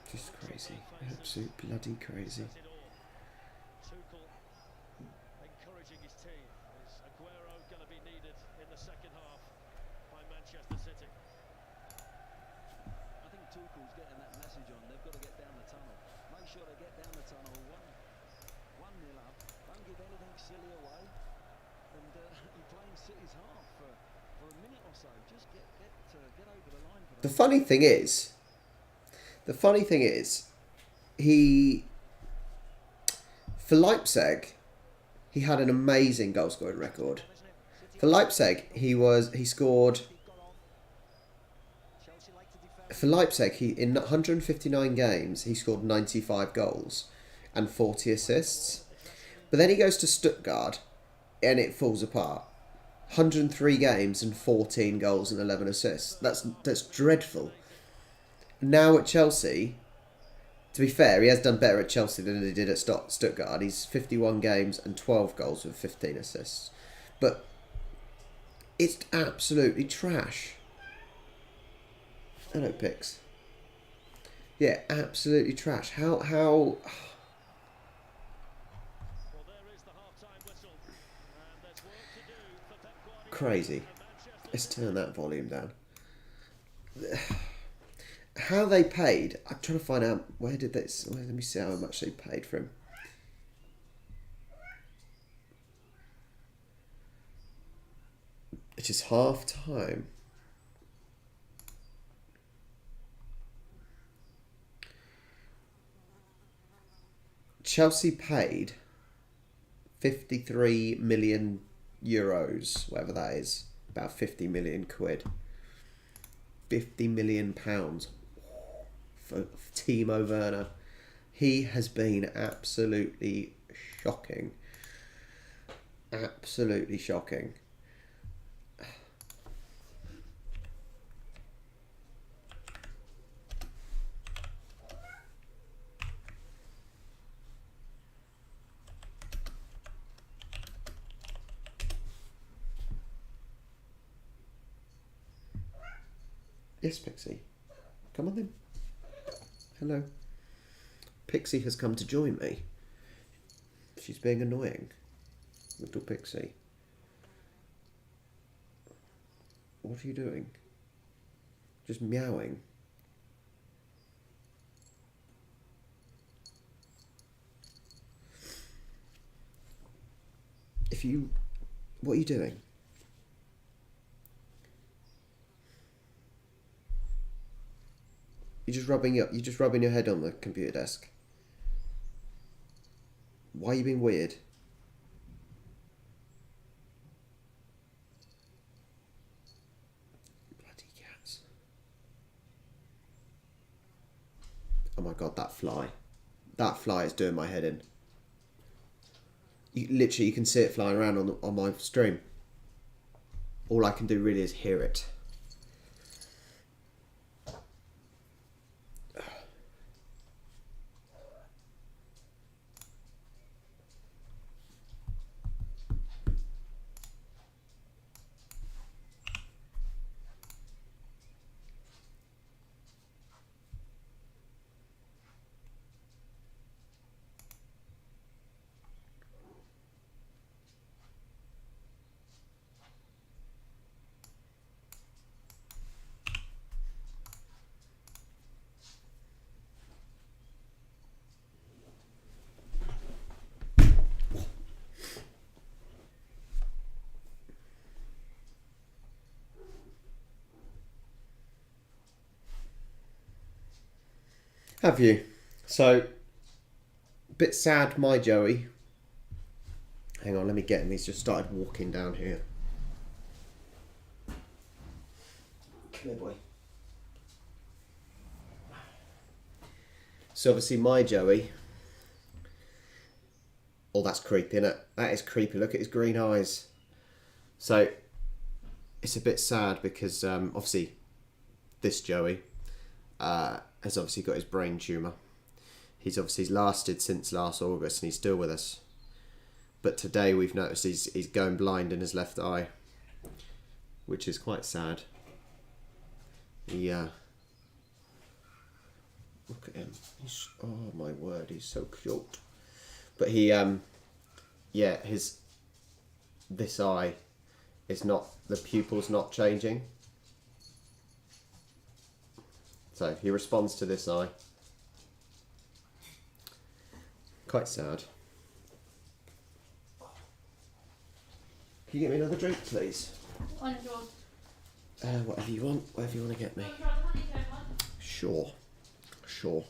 Just crazy. Absolute bloody crazy. Tuchel encouraging his team. Is Aguero going to be needed in the second half by Manchester City? I think Tuchel's getting that message on. They've got to get down the tunnel. Make sure they get down the tunnel 1-0 up. Don't give anything silly away. And you're playing City's half for a minute or so. Just get over the line. For The funny thing is, he, for Leipzig, he had an amazing goal scoring record. For Leipzig, he scored. For Leipzig, in 159 games, he scored 95 goals and 40 assists. But then he goes to Stuttgart, and it falls apart. 103 games and 14 goals and 11 assists. That's dreadful. Now at Chelsea, to be fair, he has done better at Chelsea than he did at Stuttgart. He's 51 games and 12 goals with 15 assists. But it's absolutely trash. Hello, Pix. Yeah, absolutely trash. How Well, there is the half-time whistle. And there's work to do for Pep Guardiola crazy. and Manchester Let's turn that volume down. How they paid? I'm trying to find out let me see how much they paid for him. It is half time. Chelsea paid 53 million euros, whatever that is, about 50 million quid. 50 million pounds for Timo Werner. He has been absolutely shocking. Absolutely shocking. Yes, Pixie. Come on then. Hello. Pixie has come to join me. She's being annoying. Little Pixie. What are you doing? Just meowing. What are you doing? You're just rubbing your head on the computer desk. Why are you being weird? Bloody cats. Oh my god, that fly. That fly is doing my head in. You can see it flying around on my stream. All I can do really is hear it. Have you? So, bit sad my Joey Hang on, let me get him. He's just started walking down here. Come here, boy. So obviously my Joey... Oh, that's creepy, innit? That is creepy. Look at his green eyes. So, it's a bit sad because obviously this Joey has obviously got his brain tumour. He's obviously lasted since last August and he's still with us. But today we've noticed he's going blind in his left eye, which is quite sad. Yeah. Look at him. He's, oh my word, he's so cute. But he, yeah, this eye is not, the pupil's not changing. So he responds to this eye. Quite sad. Can you get me another drink, please? What do you want? Whatever you want to get me. Do you want to try the honeycomb one? Sure. Sure.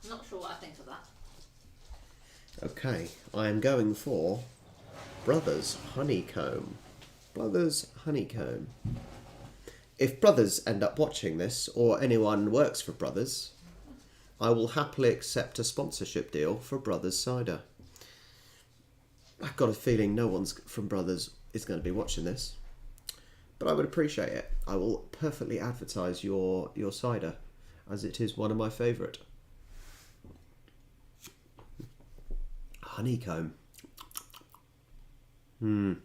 I'm not sure what I think of that. Okay, I am going for Brothers Honeycomb. Brothers Honeycomb. If Brothers end up watching this, or anyone works for Brothers, I will happily accept a sponsorship deal for Brothers Cider. I've got a feeling no one's from Brothers is going to be watching this, but I would appreciate it. I will perfectly advertise your cider, as it is one of my favourite. Honeycomb. Weird.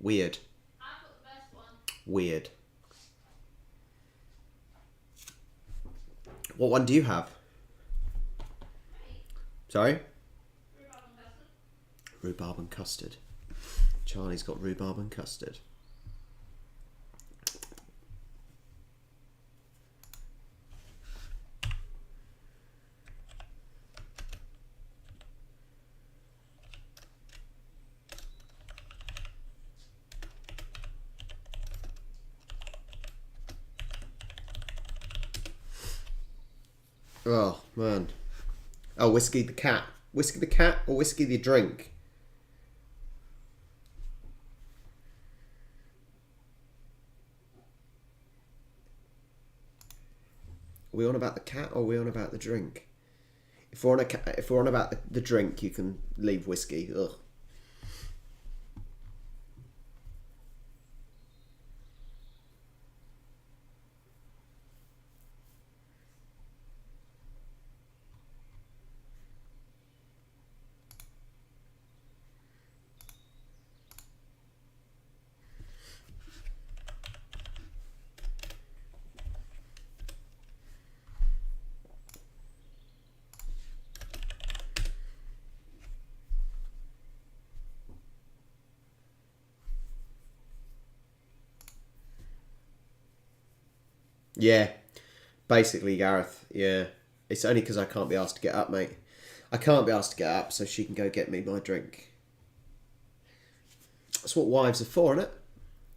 I've got the best one. Weird. What one do you have? Sorry? Rhubarb and custard. Charlie's got rhubarb and custard. Oh, man. Oh, Whiskey the cat. Whiskey the cat or Whiskey the drink? Are we on about the cat or are we on about the drink? If we're on about the drink, you can leave whiskey. Ugh. Yeah, basically, Gareth. Yeah, it's only because I can't be asked to get up, mate. I can't be asked to get up so she can go get me my drink. That's what wives are for, isn't it?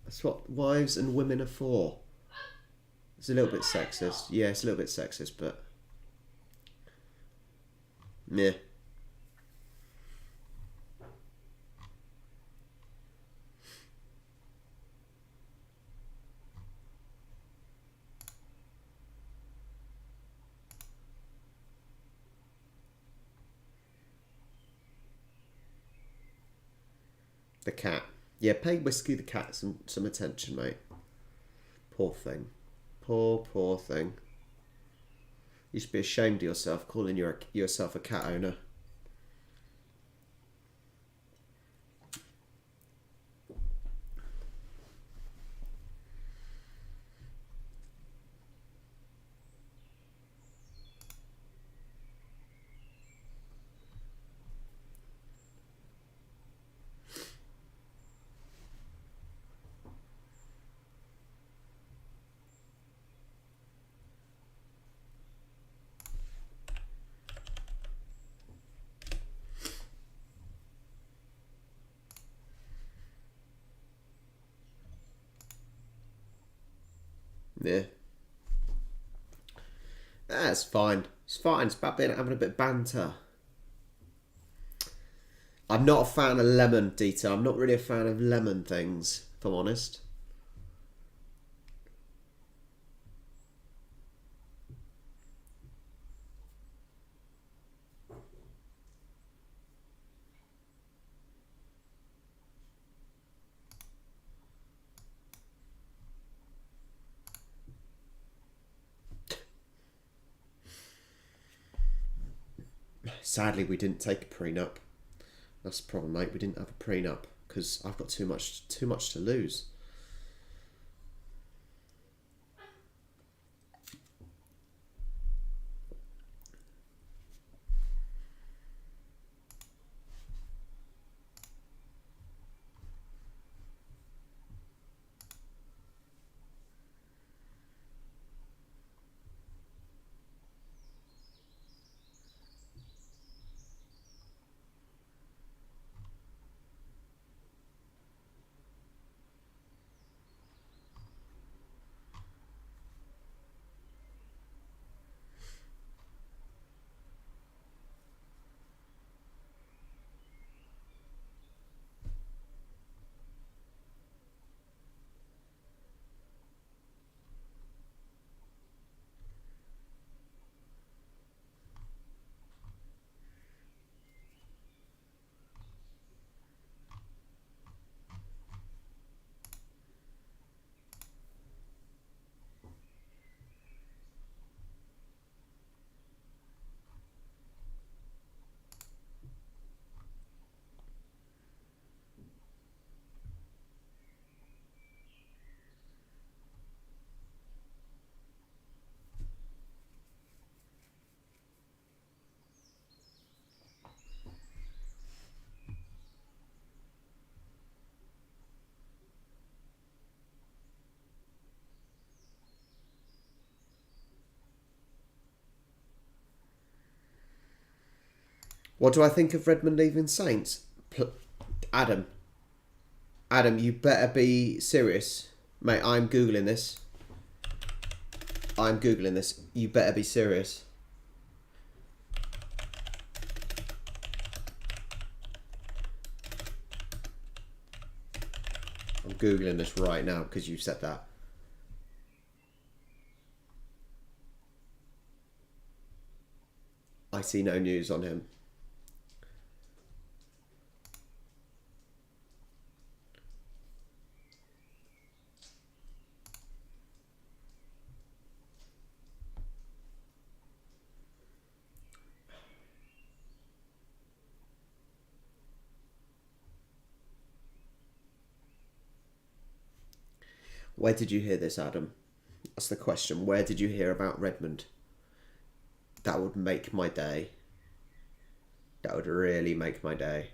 That's what wives and women are for. It's a little bit sexist. Yeah, it's a little bit sexist, but... meh. The cat. Yeah, pay Whiskey the cat some attention, mate. Poor thing. Poor thing. You should be ashamed of yourself calling yourself a cat owner. Yeah. That's fine. It's fine. It's about having a bit of banter. I'm not a fan of lemon detail. I'm not really a fan of lemon things, if I'm honest. Sadly, we didn't take a prenup. That's the problem, mate. We didn't have a prenup because I've got too much to lose. What do I think of Redmond leaving Saints? Adam, you better be serious. Mate, I'm Googling this. You better be serious. I'm Googling this right now because you said that. I see no news on him. Where did you hear this, Adam? That's the question. Where did you hear about Redmond? That would make my day. That would really make my day.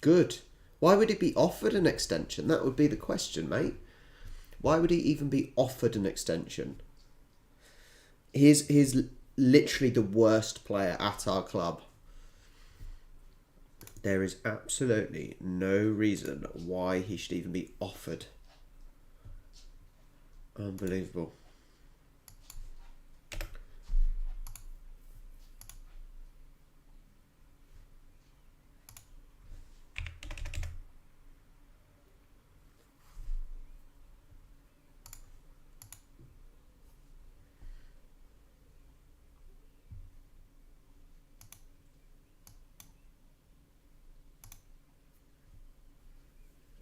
Good. Why would he be offered an extension? That would be the question, mate. Why would he even be offered an extension? He's literally the worst player at our club. There is absolutely no reason why he should even be offered. Unbelievable.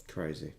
Crazy.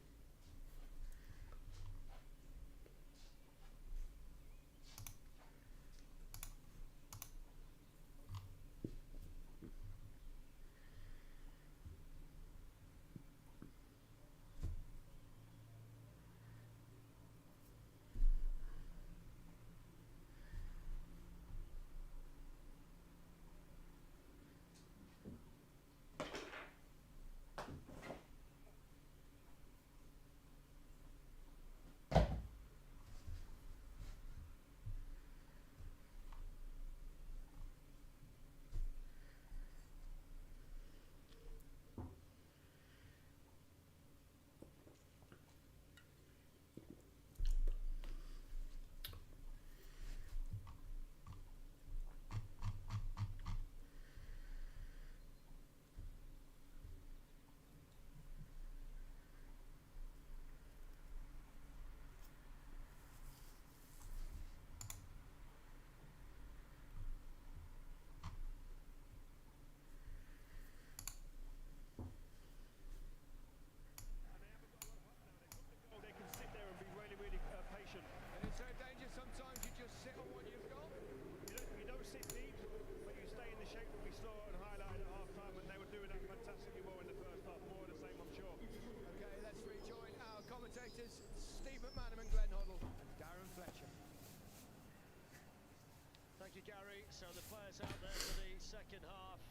second half.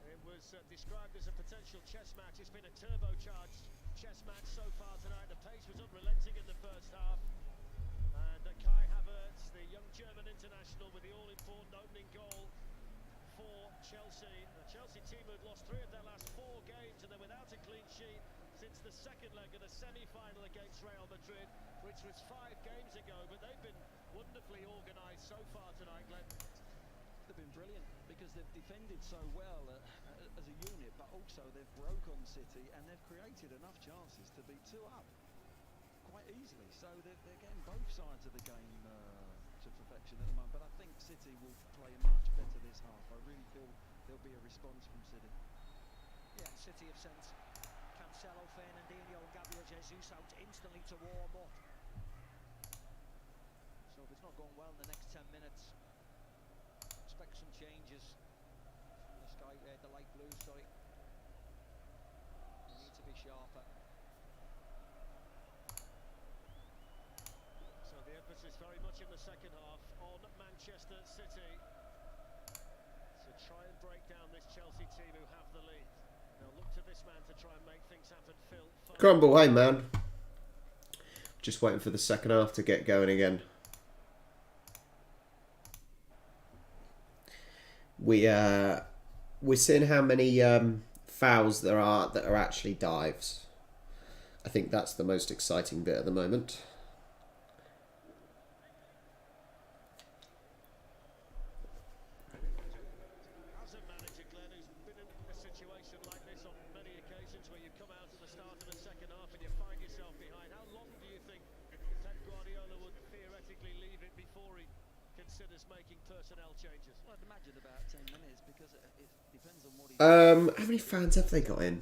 It was described as a potential chess match. It's been a turbocharged chess match so far tonight. The pace was unrelenting in the first half. And Kai Havertz, the young German international, with the all-important opening goal for Chelsea. The Chelsea team had lost 3 of their last 4 games, and they're without a clean sheet since the second leg of the semi-final against Real Madrid, which was 5 games ago. But they've been wonderfully organised so far tonight, Glenn. They've been brilliant because they've defended so well as a unit, but also they've broke on City and they've created enough chances to be 2 up quite easily. So they're getting both sides of the game to perfection at the moment. But I think City will play much better this half. I really feel there'll be a response from City. Yeah, City have sent Cancelo, Fernandinho and Gabriel Jesus out instantly to warm up. So if it's not going well in the next 10 minutes, expect some changes. The light blue, sorry. They need to be sharper. So the emphasis very much in the second half on Manchester City to try and break down this Chelsea team who have the lead. They'll look to this man to try and make things happen. Phil. Crumble, hey man. Just waiting for the second half to get going again. We're seeing how many fouls there are that are actually dives. I think that's the most exciting bit at the moment. As a manager, Glenn, who's been in a situation like this on many occasions where you come out at the start of the second half and you find yourself behind, how long do you think Pep Guardiola would theoretically leave it before he considers making personnel changes? Well, I'd imagine about 10 minutes because it depends on what he How many fans have they got in?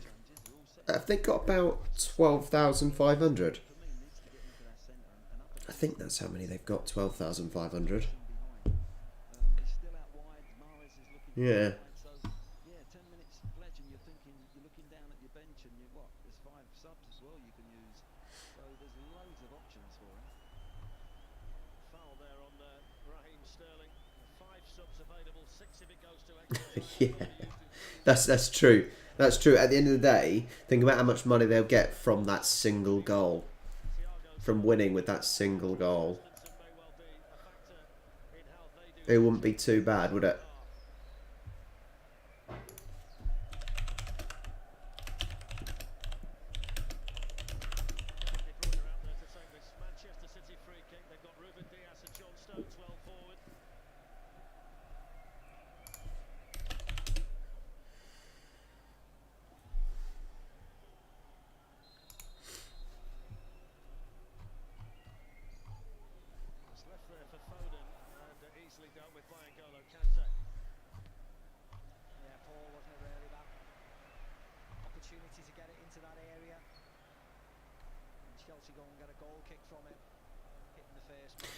Have they got about 12,500? I think that's how many they've got, 12,500. Yeah. So, yeah, 10 minutes pledge and you're thinking, you're looking down at your bench and there's 5 subs as well you can use. So there's loads of options for him. Foul there on Raheem Sterling. 5 subs available, 6 if it goes to extra. Yeah, that's true. That's true. At the end of the day, think about how much money they'll get from that single goal. From winning with that single goal. It wouldn't be too bad, would it? Manchester City free kick. They've got Ruben Dias and John Stones well forward. It's left there for Foden and easily dealt with by N'Golo Kante. Yeah, Paul, wasn't it really that opportunity to get it into that area? And Chelsea go and get a goal kick from it, hitting the first man.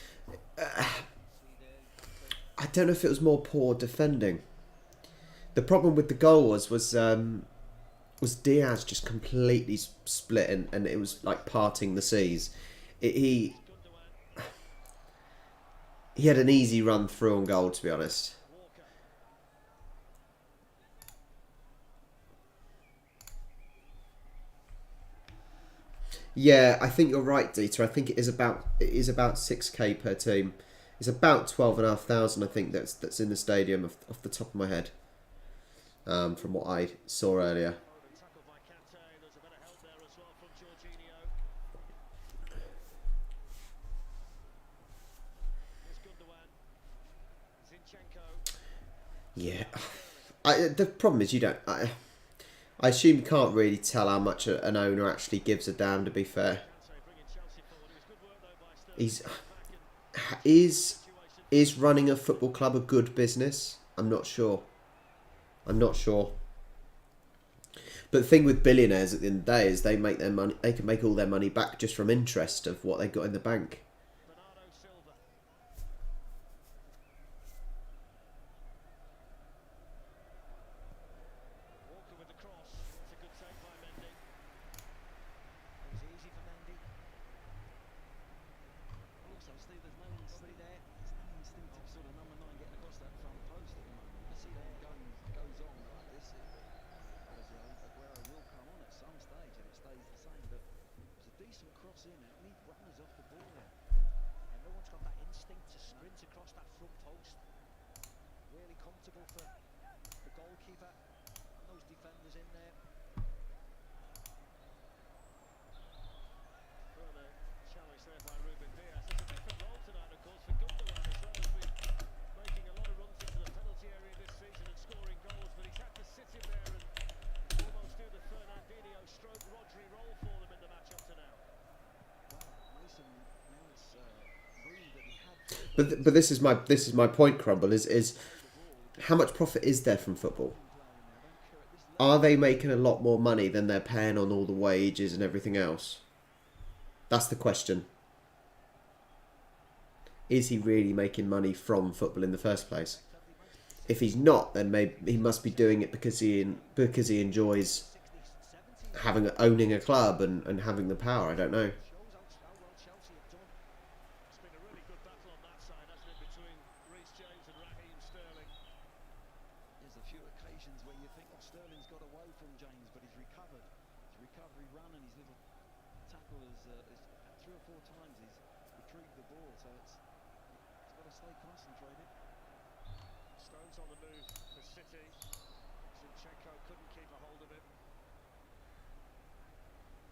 I don't know if it was more poor defending. The problem with the goal was Diaz just completely split and it was like parting the seas. He had an easy run through on goal, to be honest. Yeah, I think you're right, Dieter. I think it is about 6k per team. It's about 12,500, I think, that's in the stadium off the top of my head. From what I saw earlier. Tackled by Kante. There's a bit of help there as well from Jorginho. Here's Gundogan. Zinchenko. Yeah, the problem is you don't. I assume you can't really tell how much an owner actually gives a damn. To be fair, Kante bringing Chelsea forward. It was good work though by Sterling. is running a football club a good business? I'm not sure. But the thing with billionaires at the end of the day is they make their money. They can make all their money back just from interest of what they've got in the bank. Bernardo Silva. Walker with the cross. It's a good save by Mendy. It was easy for Mendy. Also, Steve, there's no nobody there. There's no instinctive sort of number 9 getting across that front post at the moment. I see that going goalkeeper and those defenders in there. Further challenge there by Ruben Diaz. It's a different role tonight, of course, for Gundogan as well, who's been making a lot of runs into the penalty area this season and scoring goals, but he's had to sit in there and almost do the Fernandinho stroke Rodri role for them in the match up to now. Well, Mason now it's Brood that he had. But this is my point, Crumble, is how much profit is there from football? Are they making a lot more money than they're paying on all the wages and everything else? That's the question. Is he really making money from football in the first place? If he's not, then maybe he must be doing it because he enjoys owning a club and having the power. I don't know. Shows how well Chelsea have done. It's been a really good battle on that side, hasn't it, between Reece James and Raheem Sterling. There's a few occasions where you think, oh, Sterling's got away from James, but he's recovered. His recovery run and his little tackle is 3 or 4 times he's retrieved the ball, so he's got to stay concentrated. Stones on the move for City. Zinchenko couldn't keep a hold of it.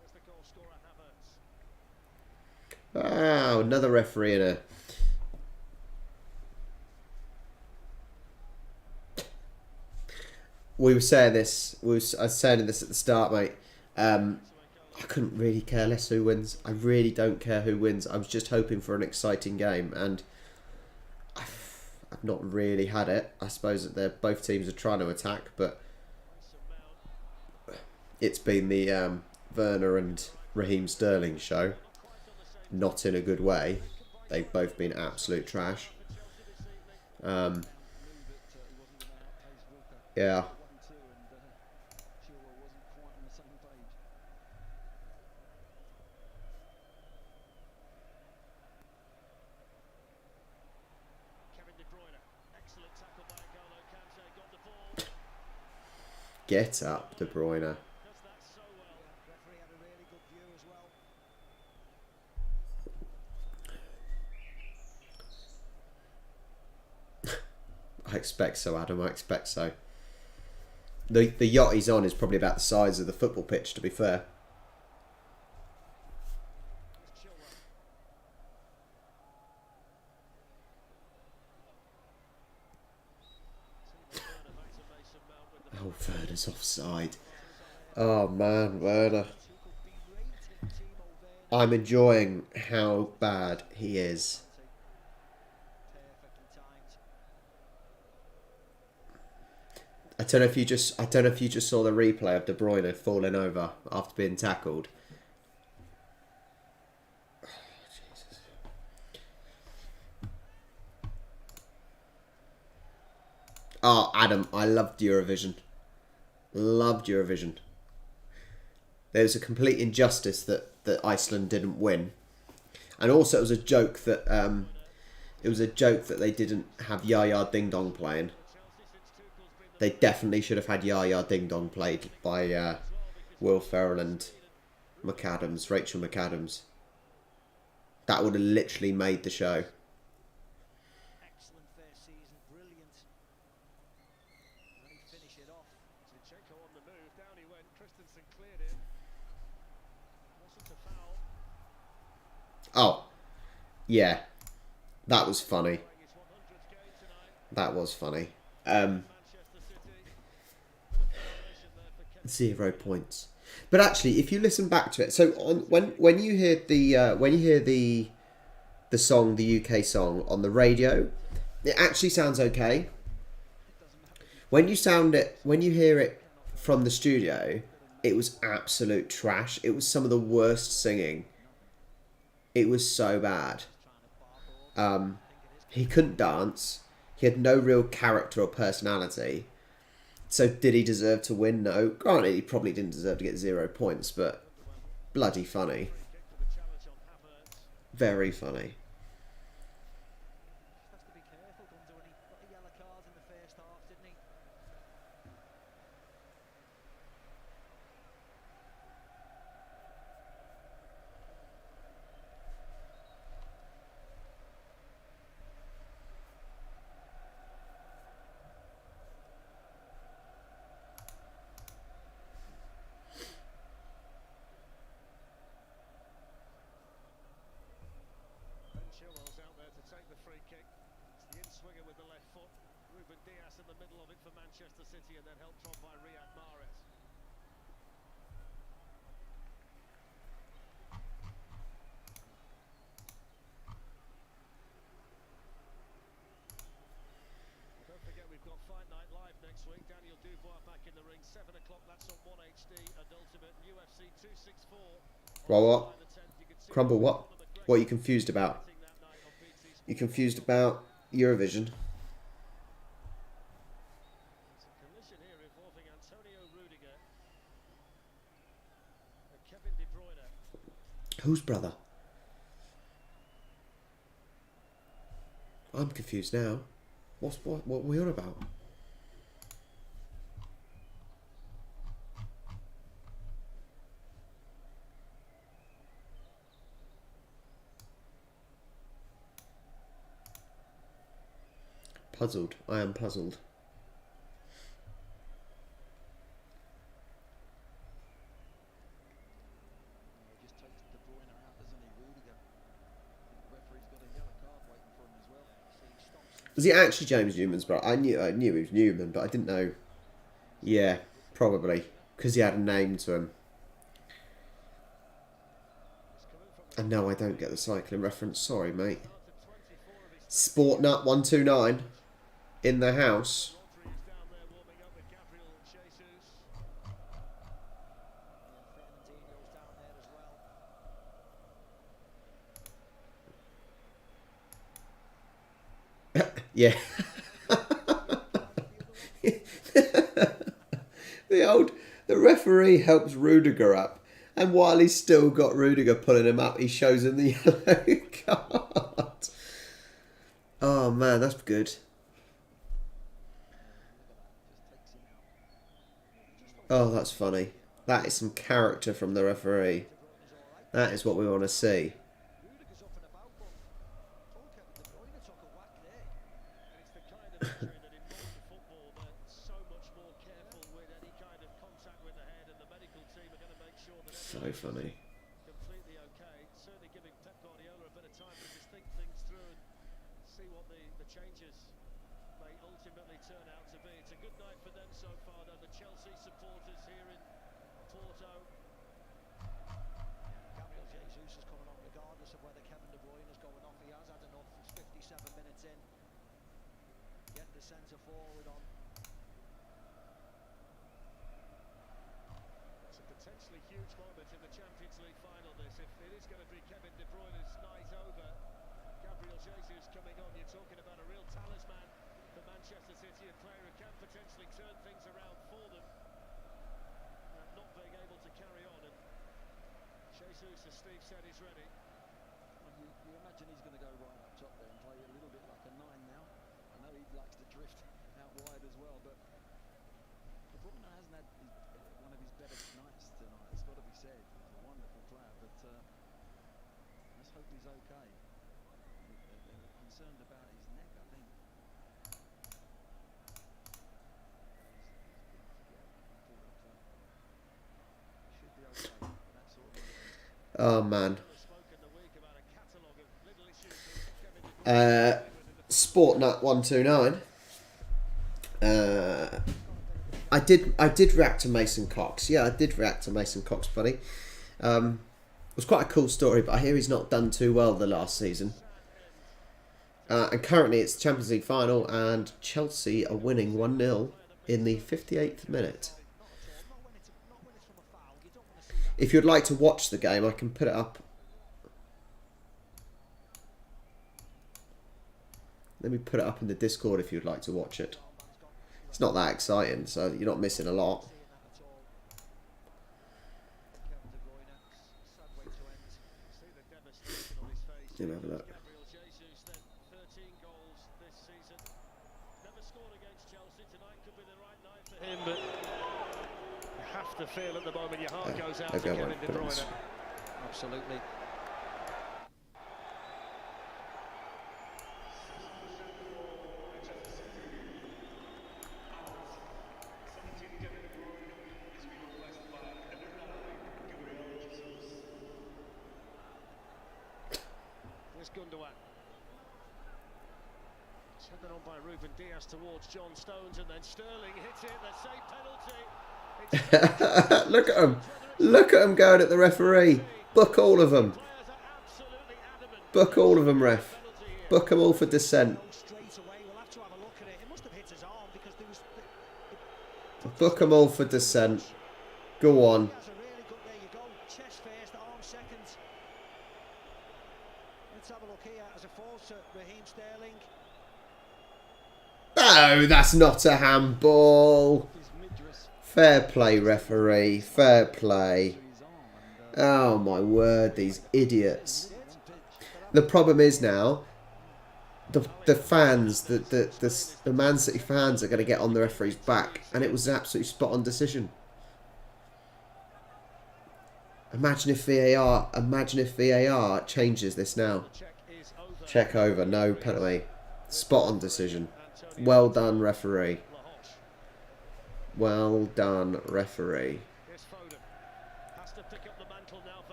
Where's the goal scorer, Havertz? Wow, another referee in a... I was saying this at the start, mate. I couldn't really care less who wins. I really don't care who wins. I was just hoping for an exciting game, and I've not really had it. I suppose that both teams are trying to attack, but it's been the Werner and Raheem Sterling show. Not in a good way. They've both been absolute trash. Yeah. Kevin De Bruyne. Excellent tackle by N'Golo Kante. Got the ball. Get up, De Bruyne. Does that so well. Referee had a really good view as well. I expect so, Adam. I expect so. The yacht he's on is probably about the size of the football pitch, to be fair. Oh, Werner's offside. Oh, man, Werner. I'm enjoying how bad he is. I don't know if you just saw the replay of De Bruyne falling over after being tackled. Oh, Jesus. Oh, Adam, I loved Eurovision. Loved Eurovision. There was a complete injustice that Iceland didn't win, and also it was a joke that they didn't have Yaya Ding Dong playing. They definitely should have had Yaya Ding Dong played by Will Ferrell and Rachel McAdams. That would have literally made the show. Excellent first season, brilliant. And he finish it off. Zinchenko on the move. Down he went. Christensen cleared it. Wasn't a foul. Oh, yeah. That was funny. Playing his 100th game tonight. That was funny. Manchester City. Bit of frustration there for Kevin. 0 points. But actually, if you listen back to it, so when you hear the song, the UK song on the radio, it actually sounds okay. When you hear it from the studio, it was absolute trash. It was some of the worst singing. It was so bad. He couldn't dance. He had no real character or personality. So did he deserve to win? No. Granted, he probably didn't deserve to get 0 points, but bloody funny. Very funny. Just has to be careful, Gundogan. He got the yellow card in the first half, didn't he? swinger with the left foot. Ruben Dias in the middle of it for Manchester City, and then helped on by Riyad Mahrez. Don't forget we've got Fight Night Live next week. Daniel Dubois back in the ring, 7 o'clock. That's on 1HD and Ultimate UFC 264. Well, what? Crumble, what? What are you confused about? You confused about Eurovision? It's a collision here involving Antonio Rudiger and Kevin De Bruyne. Whose brother? I'm confused now. What are we on about? Puzzled. I am puzzled. He just takes De Bruyne out, doesn't he? Rudiger. The referee's got a yellow card waiting for him as well. See, he stops. Was he actually James Newman's brother? I knew he was Newman, but I didn't know. Yeah, probably because he had a name to him. And no, I don't get the cycling reference. Sorry, mate. Sportnut129 in the house. Rodri is down there warming up with Gabriel Jesus. Fernandinho's down there as well. Yeah. The referee helps Rudiger up, and while he's still got Rudiger pulling him up, he shows him the yellow card. Oh man, that's good. Oh, that's funny. That is some character from the referee. That is what we want to see. Rudiger's up and about, but poor Kevin De Bruyne took a whack there. And it's the kind of injury that in modern football they're so much more careful with any kind of contact with the head, and the medical team are going to make sure that So everything's funny. completely okay. Certainly giving Pep Guardiola a bit of time to just think things through and see what the changes may ultimately turn out to be. It's a good night for them so far, though. The Chelsea supporters here in Porto. Gabriel Jesus is coming on regardless of whether Kevin De Bruyne is going off. He has had enough. It's 57 minutes in. Get the centre forward on. It's a potentially huge moment in the Champions League final, this. If it is going to be Kevin De Bruyne's night over, Gabriel Jesus coming on, you're talking about a real talisman for Manchester City, a player who can potentially turn things around for them, not being able to carry on. And Jesus, as Steve said, is ready. Well, you imagine he's going to go right up top there and play a little bit like a 9 now. I know he likes to drift out wide as well, but De Bruyne hasn't had one of his better nights tonight. It's got to be said. He's a wonderful player, but let's hope he's okay. They're concerned about his neck, I think. He should be okay. That sort of movement. Oh man. Spoke in the week about a catalogue of little issues that Kevin De Bruyne Sportnut129. I did react to Mason Cox. Yeah, I did react to Mason Cox, buddy. It was quite a cool story, but I hear he's not done too well the last season. And currently it's the Champions League final, and Chelsea are winning 1-0 in the 58th minute. If you'd like to watch the game, I can put it up. Let me put it up in the Discord if you'd like to watch it. It's not that exciting, so you're not missing a lot. see the devastation on his face. Let me have a look. Gabriel Jesus, then 13 goals this season. Never scored against Chelsea. Tonight could be the right night for him, but you have to feel at the moment your heart goes out to maybe I Kevin won't De put it Bruyne. on. Absolutely. Here's Gundogan. Taken on by Ruben Diaz towards John Stones, and then Sterling hits it. The same penalty. Look at him. Look at him going at the referee. Book all of them. Players are absolutely adamant. Book all of them, ref. Book them all for dissent. Straight away, we'll have to have a look at it. It must have hit his arm because there was. Book them all for dissent. Go on. That's a really good. There you go. Chest first, arm second. Let's have a look here as a false to Raheem Sterling. Oh, that's not a handball. Fair play, referee. Fair play. Oh, my word. These idiots. The problem is now, the fans, the Man City fans are going to get on the referee's back. And it was an absolutely spot-on decision. Imagine if VAR changes this now. Check over. No penalty. Spot-on decision. Well done, referee. Well done, referee.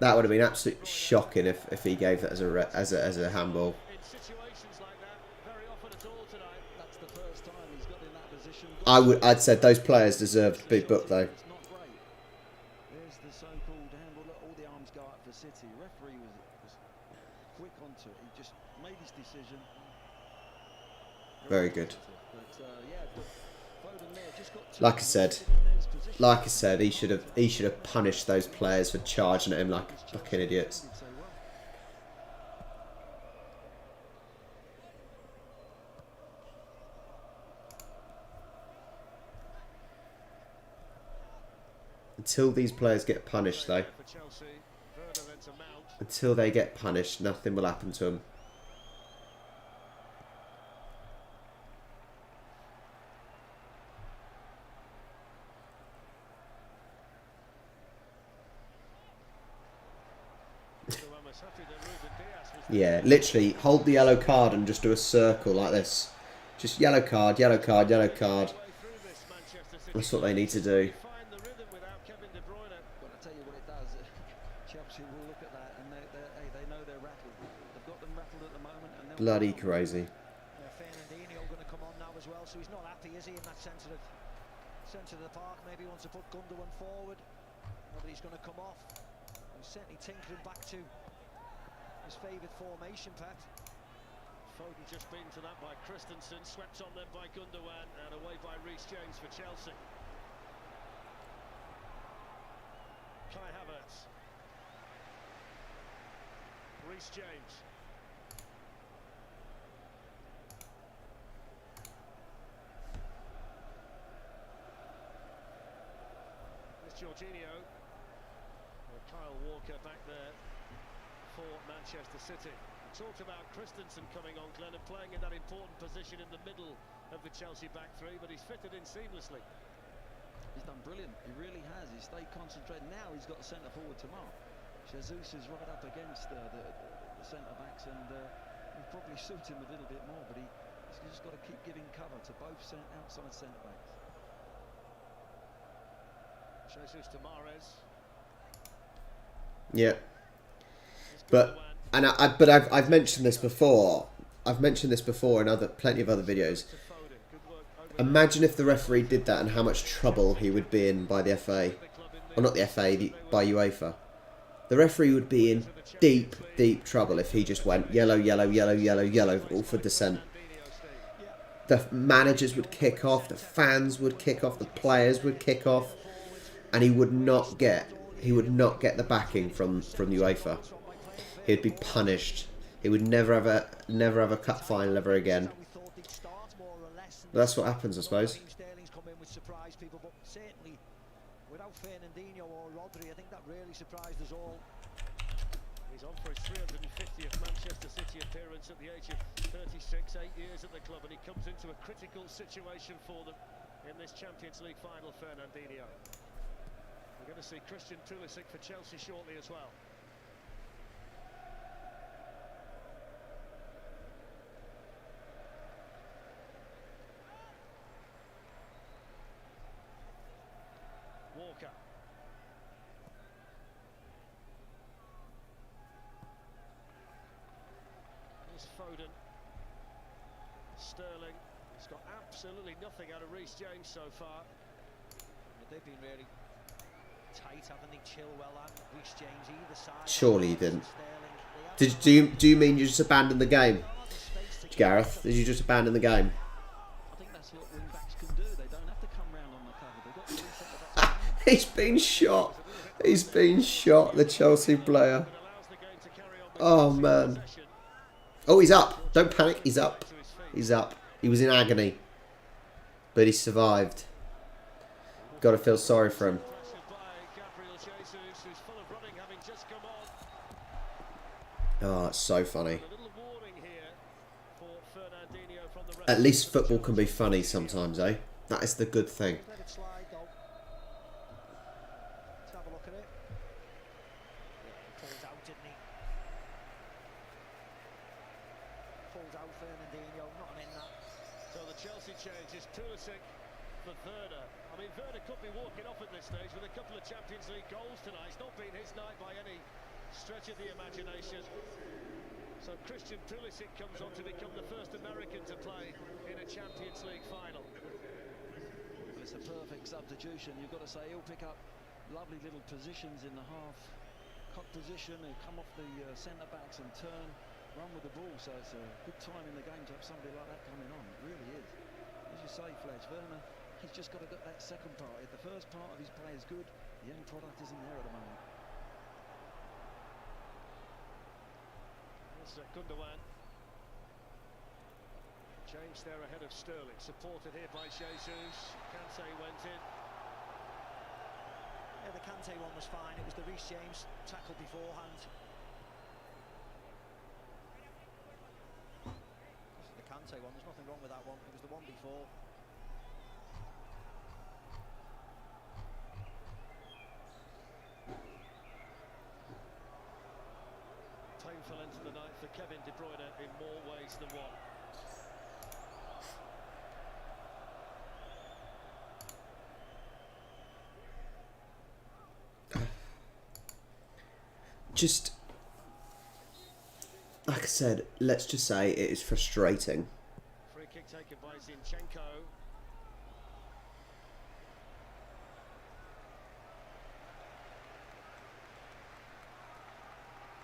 That would have been absolutely shocking if he gave that as a handball. I'd said those players deserved to be booked though. There's the so-called handball. Look, all the arms go up for City. Referee was quick onto it. He just made his decision. Very good. But yeah, Foden there just got to Like I said, he should have punished those players for charging at him like fucking idiots. Until these players get punished, though. Until they get punished, nothing will happen to them. Yeah, literally hold the yellow card and just do a circle like this. Just yellow card, yellow card, yellow card. That's what they need to do. But I tell you what it does. Chelsea will look at that and they know they're rattled. They've got them rattled at the moment. And Bloody crazy. Fernandinho going to come on now as well, so he's not happy, is he, in that centre of the park? Maybe he wants to put Gundogan forward. But he's going to come off. He's certainly tinkering back to his favoured formation, Pat. Foden just beaten to that by Christensen, swept on them by Gundogan, and away by Reece James for Chelsea. Kai Havertz. Reece James. There's Jorginho. Well, Kyle Walker back there for Manchester City. We talked about Christensen coming on, Glenn, and playing in that important position in the middle of the Chelsea back three, but he's fitted in seamlessly. he's done brilliant. He really has. He stayed concentrated. Now he's got a centre forward to mark. Jesus is right up against the centre backs, and will probably suit him a little bit more. But he's just got to keep giving cover to both outside centre backs. Jesus to Mahrez. Yeah. But I've mentioned this before. I've mentioned this before in plenty of other videos. Imagine if the referee did that and how much trouble he would be in by the FA. Or not the FA, by UEFA. The referee would be in deep, deep trouble if he just went yellow, yellow, yellow, yellow, yellow, all for dissent. The managers would kick off, the fans would kick off, the players would kick off, and he would not get the backing from UEFA. He'd be punished. He would never have a cup final ever again. But that's what happens, I suppose. Sterling's come in with surprise people, but certainly without Fernandinho or Rodri, I think that really surprised us all. He's on for his 350th Manchester City appearance at the age of 36, 8 years at the club, and he comes into a critical situation for them in this Champions League final, Fernandinho. We're going to see Christian Pulisic for Chelsea shortly as well. Walker. Here's Foden. Sterling has got absolutely nothing out of Reece James so far. But they've been really tight, haven't they? Chilwell and Reece James either side. Surely you didn't. Sterling, they have Do you mean you just abandoned the game, the space to Gareth? Did you just abandon the game? I think that's what wing backs can do. They don't have to come round on the cover. They've got three centre backs. He's been shot. He's been shot, the Chelsea player. It allows the game to carry on with Oh, Chelsea man. possession. Oh, he's up. Don't panic. He's up. He's up. He was in agony. But he survived. Got to feel sorry for him. Pressured by Gabriel Jesus, who's full of running, having just come on. Oh, that's so funny. A little warning here for Fernandinho from the At least football can be funny sometimes, eh? That is the good thing. let it slide, goal. Let's have a look at it. He pulled out, didn't he? Pulled out Fernandinho, not him in that. So the Chelsea change is Pulisic for Werner. I mean, Werner could be walking off at this stage with a couple of Champions League goals tonight. It's not been his night by any stretch of the imagination. So Christian Pulisic comes on to become the first American to play in a Champions League final. Well, it's a perfect substitution. You've got to say he'll pick up lovely little positions in the half. Cock position, he'll come off the centre backs and turn, run with the ball. So it's a good time in the game to have somebody like that coming on. It really is. As you say, Fletch, Werner, he's just got to get that second part. If the first part of his play is good, the end product isn't there at the moment. It's Gundogan. James there ahead of Sterling, supported here by Jesus. Kante went in. Yeah, the Kante one was fine. It was the Reece James tackle beforehand. This is the Kante one. There's nothing wrong with that one. It was the one before. Painful end to the night for Kevin De Bruyne in more ways than one. Just, like I said, let's just say it is frustrating. Free kick taken by Zinchenko.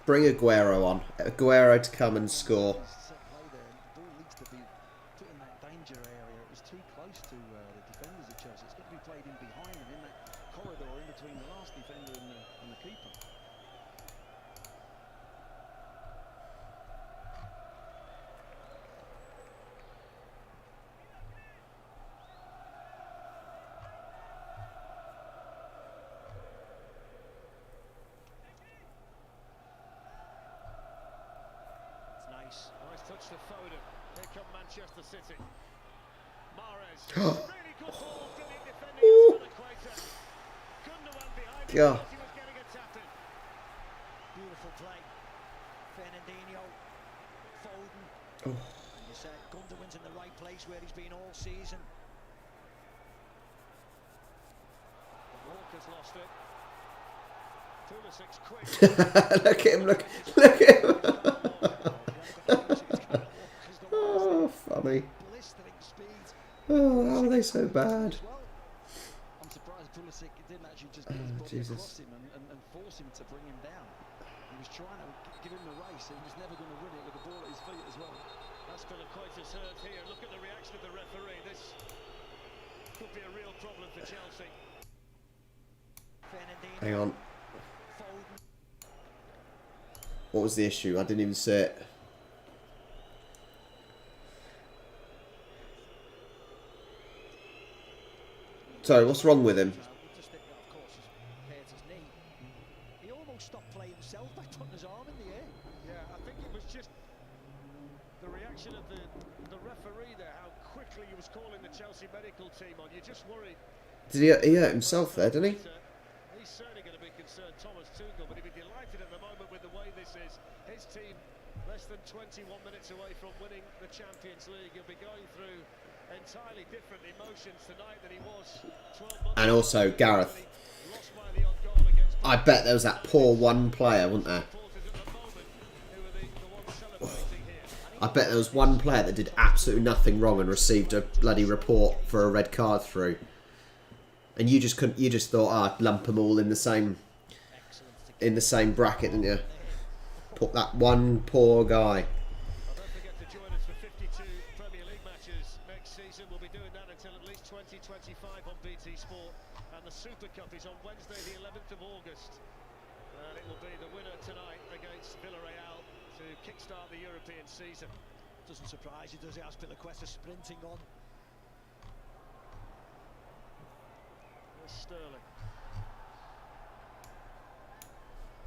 Bring Aguero on. Aguero to come and score. Set play there. The ball needs to be put in that danger area. It was too close to the defenders of Chelsea. It's got to be played in behind them in that corridor in between the last defender and the keeper. It's nice. Nice touch to Foden. Here come Manchester City. Mahrez. Really good ball. Brilliant defending. It's Equator. Gundogan behind. Yeah. He was getting a tap in. Beautiful play. Fernandinho. Foden. Oh. And you said Gundogan's in the right place where he's been all season. Walker's lost it. Pulisic's quick. Look at him, look at him. Oh, funny. Blistering speed. Oh, how are they so bad? Well, I'm surprised Pulisic didn't actually just get his body Jesus. across him and force him to bring him down. He was trying to give him the race, and he was never going to win it with the ball at his feet as well. That's Equator's hurt here. Look at the reaction of the referee. This could be a real problem for Chelsea. Fernandinho. Hang on. Foden. What was the issue? I didn't even see it. Sorry, what's wrong with him? Just think that, of course, has hurt his knee. He almost stopped playing himself by putting his arm in the air. Yeah, I think it was just the reaction of the referee there, how quickly he was calling the Chelsea medical team on. You just worried. Did he hurt himself there, didn't he? He's certainly going to be concerned, Thomas Tuchel, but he'd be delighted at the moment with the way this is. His team less than 21 minutes away from winning the Champions League. He'll be going through entirely different emotions tonight than he was 12 months And also, ago. Gareth, He lost by the odd goal against I bet there was that poor one player, wasn't there? supporters at the moment who are the ones celebrating here. And I bet there was one player that did absolutely nothing wrong and received a bloody report for a red card through. And you just couldn't. You just thought, I'd lump them all in the same bracket, didn't you? Put that one poor guy. Well, don't forget to join us for 52 Premier League matches next season. We'll be doing that until at least 2025 on BT Sport. And the Super Cup is on Wednesday, the 11th of August. And it will be the winner tonight against Villarreal to kickstart the European season. Doesn't surprise you, does it? Aspilicueta sprinting on. Here's Sterling.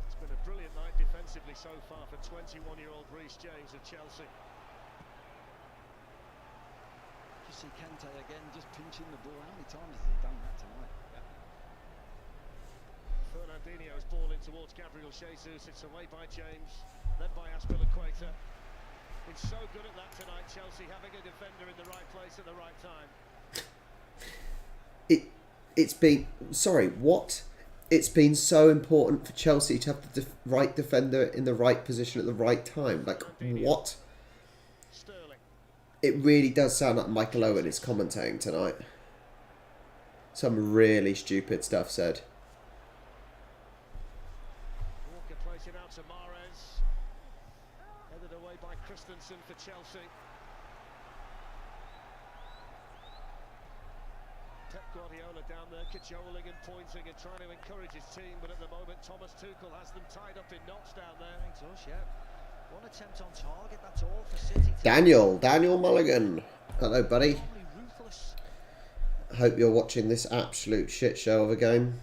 It's been a brilliant night defensively so far for 21-year-old Reece James of Chelsea. You see Kante again just pinching the ball. How many times has he done that tonight? Fernandinho's ball in towards Gabriel Jesus. It's away by James, then by Aspilicueta. Been so good at that tonight, Chelsea, having a defender in the right place at the right time. It's been It's been so important for Chelsea to have the right defender in the right position at the right time. Like, what? Sterling. It really does sound like Michael Owen is commentating tonight. Some really stupid stuff said. Walker placing out to Mahrez. Headed away by Christensen for Chelsea. Pep Guardiola down there, cajoling and pointing and trying to encourage his team, but at the moment Thomas Tuchel has them tied up in knots down there. Thanks us, yeah. One attempt on target, that's all for City. Daniel Mulligan. Hello, buddy. Only ruthless. Hope you're watching this absolute shit show of a game.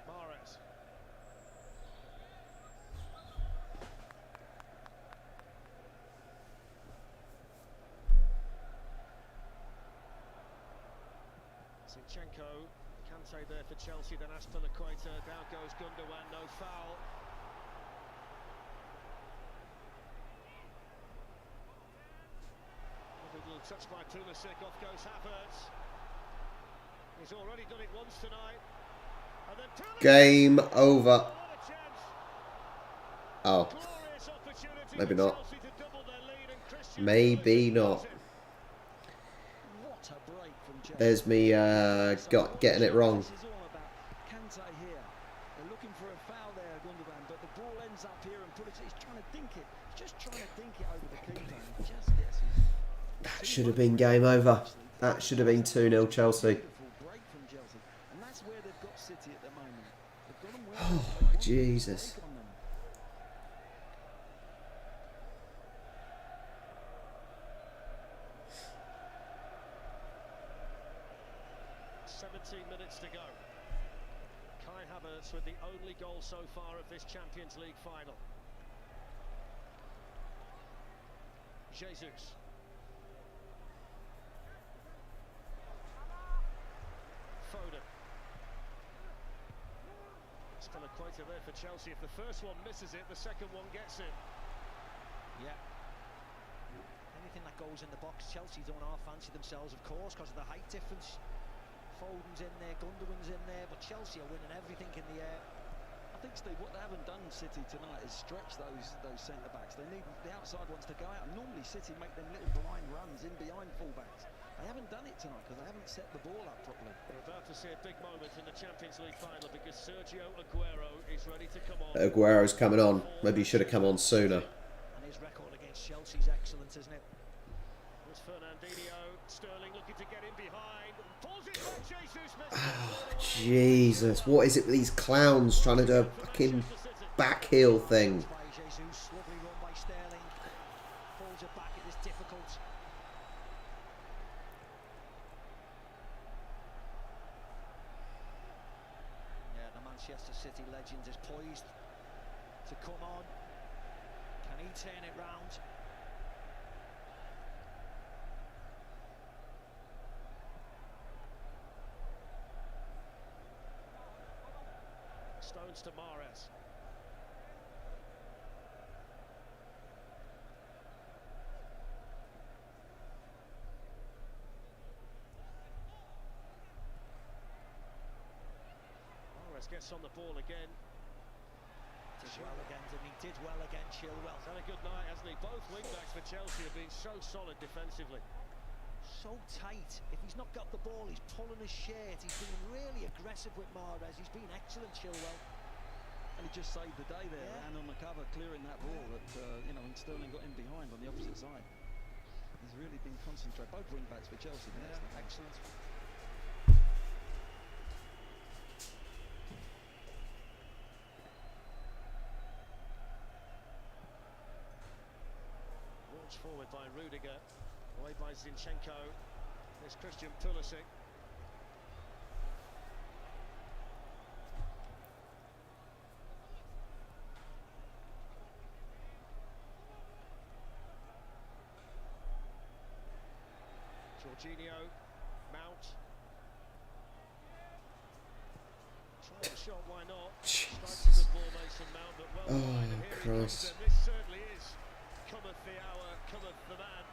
Mahrez. Zinchenko, Kante there for Chelsea, then Aspilicueta, down goes Gundogan, no foul. A little touch by Pulisic, off goes Havertz. He's already done it once tonight. And then Pulisic. Game over. What a chance. Oh, Glorious opportunity maybe for not. Chelsea to double their lead, and Christian Maybe Pulisic not. goes in. What a break from Chelsea. There's me getting it wrong. This is all about Kante here. They're looking for a foul there, Gundogan, but the ball ends up here and Pulisic is trying to dink it. He's just trying to dink it over the keeper and just gets his... That should have been game over. That should have been 2-0 Chelsea. Beautiful break from Chelsea. And that's where they've got City at the moment. They've got them where Oh, they want Jesus. to break on them. 17 minutes to go. Kai Havertz with the only goal so far of this Champions League final. Jesus. Foden. Aspilicueta there for Chelsea. If the first one misses it, the second one gets in. Yeah. Anything that goes in the box, Chelsea don't half fancy themselves, of course, because of the height difference. Foden's in there, Gundogan's in there, but Chelsea are winning everything in the air. I think, Steve, what they haven't done, City, tonight is stretch those centre-backs. They need the outside ones to go out. And normally City make them little blind runs in behind full-backs. They haven't done it tonight because they haven't set the ball up properly. We're about to see a big moment in the Champions League final because Sergio Aguero is ready to come on. Aguero's coming on. Maybe he should have come on sooner. And his record against Chelsea's excellent, isn't it? There's Fernandinho, Sterling looking to get in behind. Pulls it back, Jesus misses Oh, it. Jesus. What is it with these clowns trying to do a fucking back heel thing? By Jesus, lovely run by Sterling. Pulls it back, it is difficult. Yeah, the Manchester City legend is poised to come on. Can he turn it round? Stones to Mahrez. Mahrez gets gets on the ball again. Did well again, didn't he? Did well again, Chilwell. He's had a good night, hasn't he? Both wing-backs for Chelsea have been so solid defensively. So tight. If he's not got the ball, he's pulling his shirt. He's been really aggressive with Mahrez. He's been excellent, Chilwell. And he just saved the day there, Yeah. and on the cover, clearing that ball that, you know, and Sterling got in behind on the opposite side. He's really been concentrated. Both wing backs for Chelsea. Yeah, excellent. Launched forward by Rudiger, away by Zinchenko. There's Christian Pulisic. Jorginho, Mount. Trying the shot, why not? Strikes a good ball, Mason Mount, but well wide. And here he comes, Christ. and this certainly is cometh the hour, cometh the man.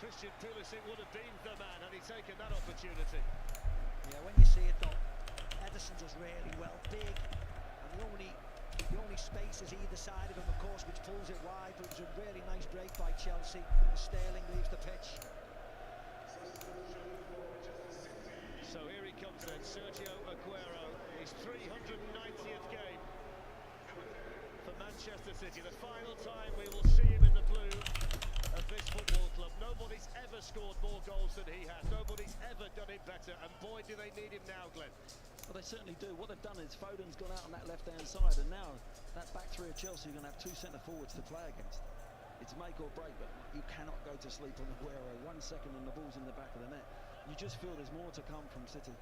Christian Pulisic would have been the man had he taken that opportunity. Yeah, when you see it though, Ederson does really well, big, and the only space is either side of him, of course, which pulls it wide. But it was a really nice break by Chelsea. And Sterling leaves the pitch. So here he comes then, Sergio Aguero, his 390th game for Manchester City. The final time we will see him in the blue of this football club. Nobody's ever scored more goals than he has. Nobody's ever done it better. And boy, do they need him now, Glenn. Well, they certainly do. What they've done is Foden's gone out on that left-hand side, and now that back three of Chelsea are going to have two centre-forwards to play against. It's make or break, but you cannot go to sleep on Aguero. 1 second and the ball's in the back of the net. You just feel there's more to come from City.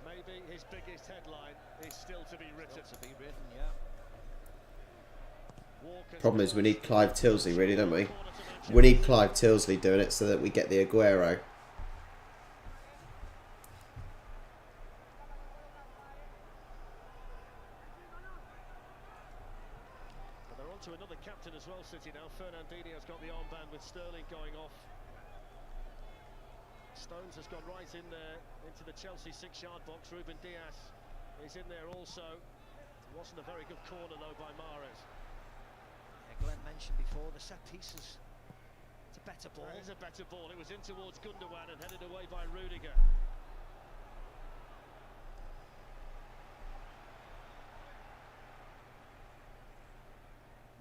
Maybe his biggest headline is still to be written. Still to be written, yeah. Walker's Problem is, we pass. need Clive Tilsley, really, don't we? Corner to Manchester. We need Clive Tilsley doing it so that we get the Aguero. And they're on to another captain as well, City now. Fernandinho's got the armband with Sterling going off. Stones has gone right in there into the Chelsea 6-yard box. Ruben Diaz is in there also. Wasn't a very good corner though by Mahrez. Glenn mentioned before the set pieces. It's a better ball. That is a better ball. It was in towards Gundogan and headed away by Rudiger.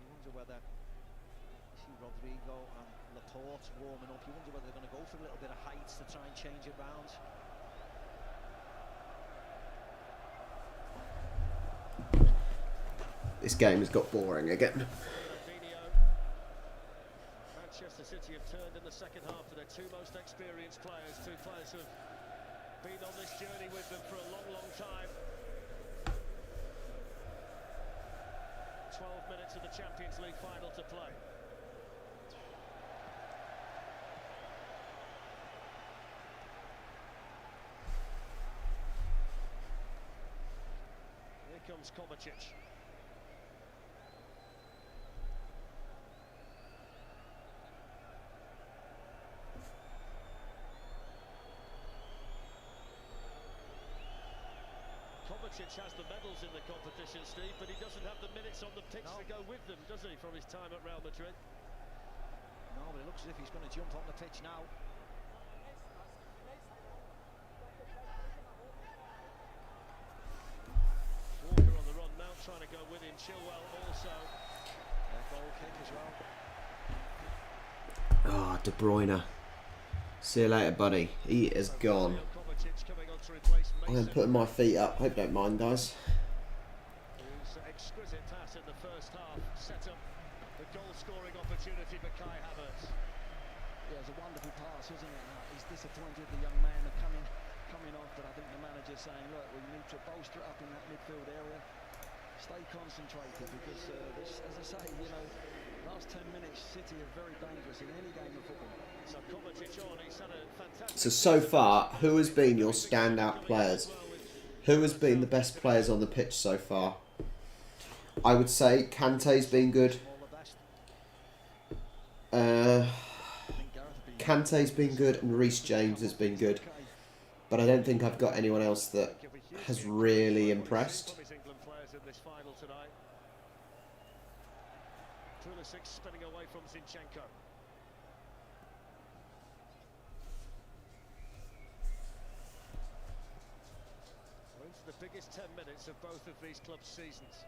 You wonder whether you see Rodrigo and Laporte warming up. You wonder whether they're going to go for a little bit of height to try and change it round. This game has got boring again. Fernandinho. Manchester City have turned in the second half to their two most experienced players. Two players who have been on this journey with them for a long, long time. 12 minutes of the Champions League final to play. Here comes Kovacic. Kovacic has the medals in the competition, Steve, but he doesn't have the minutes on the pitch to go with them, does he, from his time at Real Madrid? No, but it looks as if he's going to jump on the pitch now. Walker on the run now, trying to go with him. Chilwell also. Goal kick as well. Ah, De Bruyne. See you later, buddy. He is gone. Kovacic coming on to replace I am Mason, putting my feet up. Hope you don't mind, guys. whose exquisite pass in the first half set up the goal-scoring opportunity for Kai Havertz. Yeah, it was a wonderful pass, wasn't it? He's disappointed the young man are coming off, but I think the manager's saying, look, we need to bolster it up in that midfield area. Stay concentrated because, as I say, you know, last 10 minutes, City are very dangerous in any game of football. So Kovacic on, he's had a fantastic... So far, who has been your standout players? Who has been the best players on the pitch so far? I would say Kante's been good. All the best. Uh, I think Gareth would be Kante's been good and Reece James has been good, but I don't think I've got anyone else that has really impressed. England players in this final tonight. Pulisic spinning away from Zinchenko. We're into the biggest 10 minutes of both of these clubs' seasons.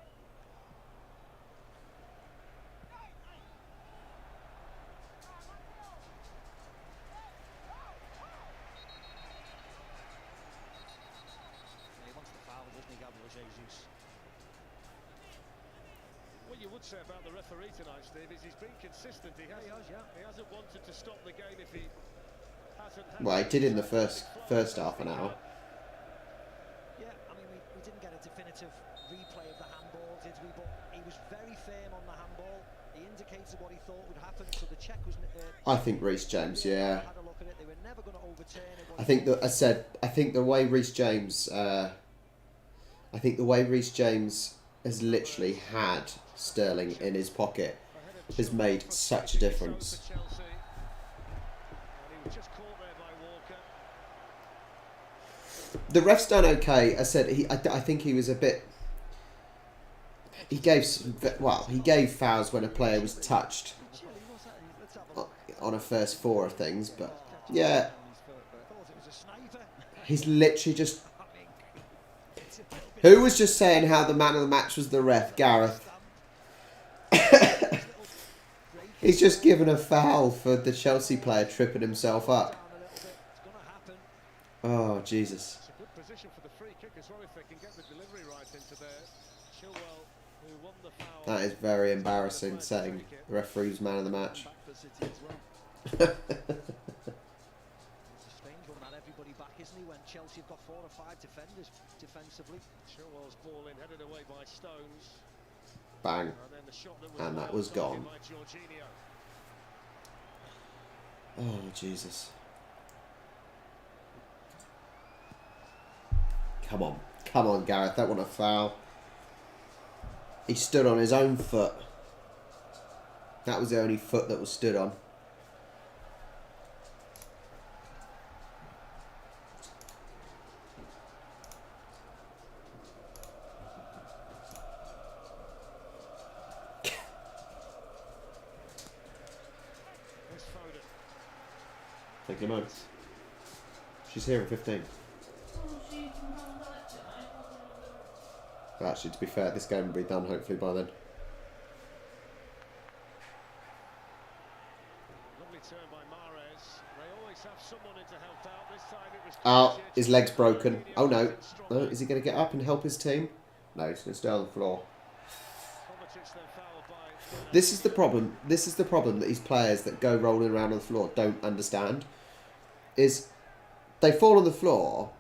He wants the foul, doesn't he, Gabriel Jesus? What you would say about the referee tonight, Steve, is he's been consistent. He hasn't wanted to stop the game if he hasn't had Well, he to. did in the first half an hour. Yeah, I mean, we didn't get a definitive replay of the handball, did we? But he was very firm on the handball. He indicated what he thought would happen, so the check was. I think Reece James, yeah. Had a look at it. They were never going to overturn it. I think that I think the way Reece James, has literally had Sterling in his pocket has made such a difference. For Chelsea. And he was just caught there by Walker. The ref's done okay. I think he was a bit. He gave fouls when a player was touched on a first four of things, but yeah, he's literally just. Who was just saying how the man of the match was the ref? Gareth. He's just given a foul for the Chelsea player tripping himself up. Oh, Jesus. It's a good position for the free kick as well if they can get the delivery right into there. Chilwell, who won the foul. That is very embarrassing, saying the referee's man of the match. back for City as well. It's a strange one, that everybody back, isn't he? When Chelsea have got 4 or 5 defenders defensively. Chilwell's ball in, headed away by Stones. Bang. And then the shot that was And that well was targeted gone. by Jorginho. Oh, Jesus. Come on. Come on, Gareth. That wasn't a foul. He stood on his own foot. That was the only foot that was stood on. Here's Foden. Thank you, Mo. She's here in 15. Well, actually, to be fair, this game will be done hopefully by then. Lovely turn by Mahrez. They always have someone in to help out. This time it was Oh, Kovacic. his leg's broken. Oh, no. Strong. No, is he going to get up and help his team? No, he's going to stay on the floor. Kovacic then fouled by This is the problem. This is the problem that these players that go rolling around on the floor don't understand. Is they fall on the floor,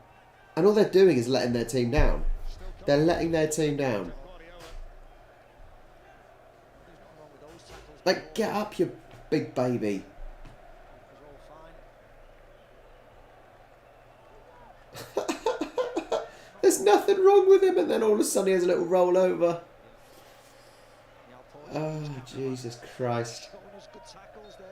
and all they're doing is letting their team down. They're letting their team down. Guardiola. There's nothing wrong with those tackles. Like, get up, you big baby. It was all fine. There's nothing wrong with him, and then all of a sudden he has a little roll over. Oh, Jesus Christ. Showing us good tackles there.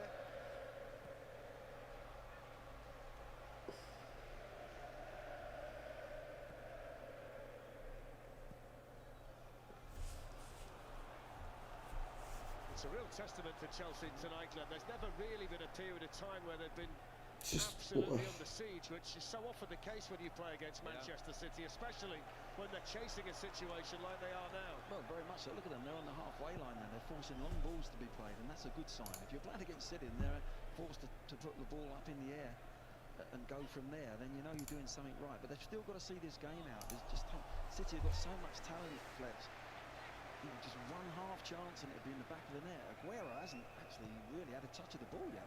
It's a real testament to Chelsea tonight, Glenn. There's never really been a period of time where they've been Just, absolutely under siege, which is so often the case when you play against Manchester City, especially when they're chasing a situation like they are now. Well, very much so. Look at them. They're on the halfway line now. They're forcing long balls to be played, and that's a good sign. If you're playing against City and they're forced to put the ball up in the air and go from there, then you know you're doing something right. But they've still got to see this game out. There's just City have got so much talent, Fletch. You know, just one half chance and it'd be in the back of the net. Aguero hasn't actually really had a touch of the ball yet.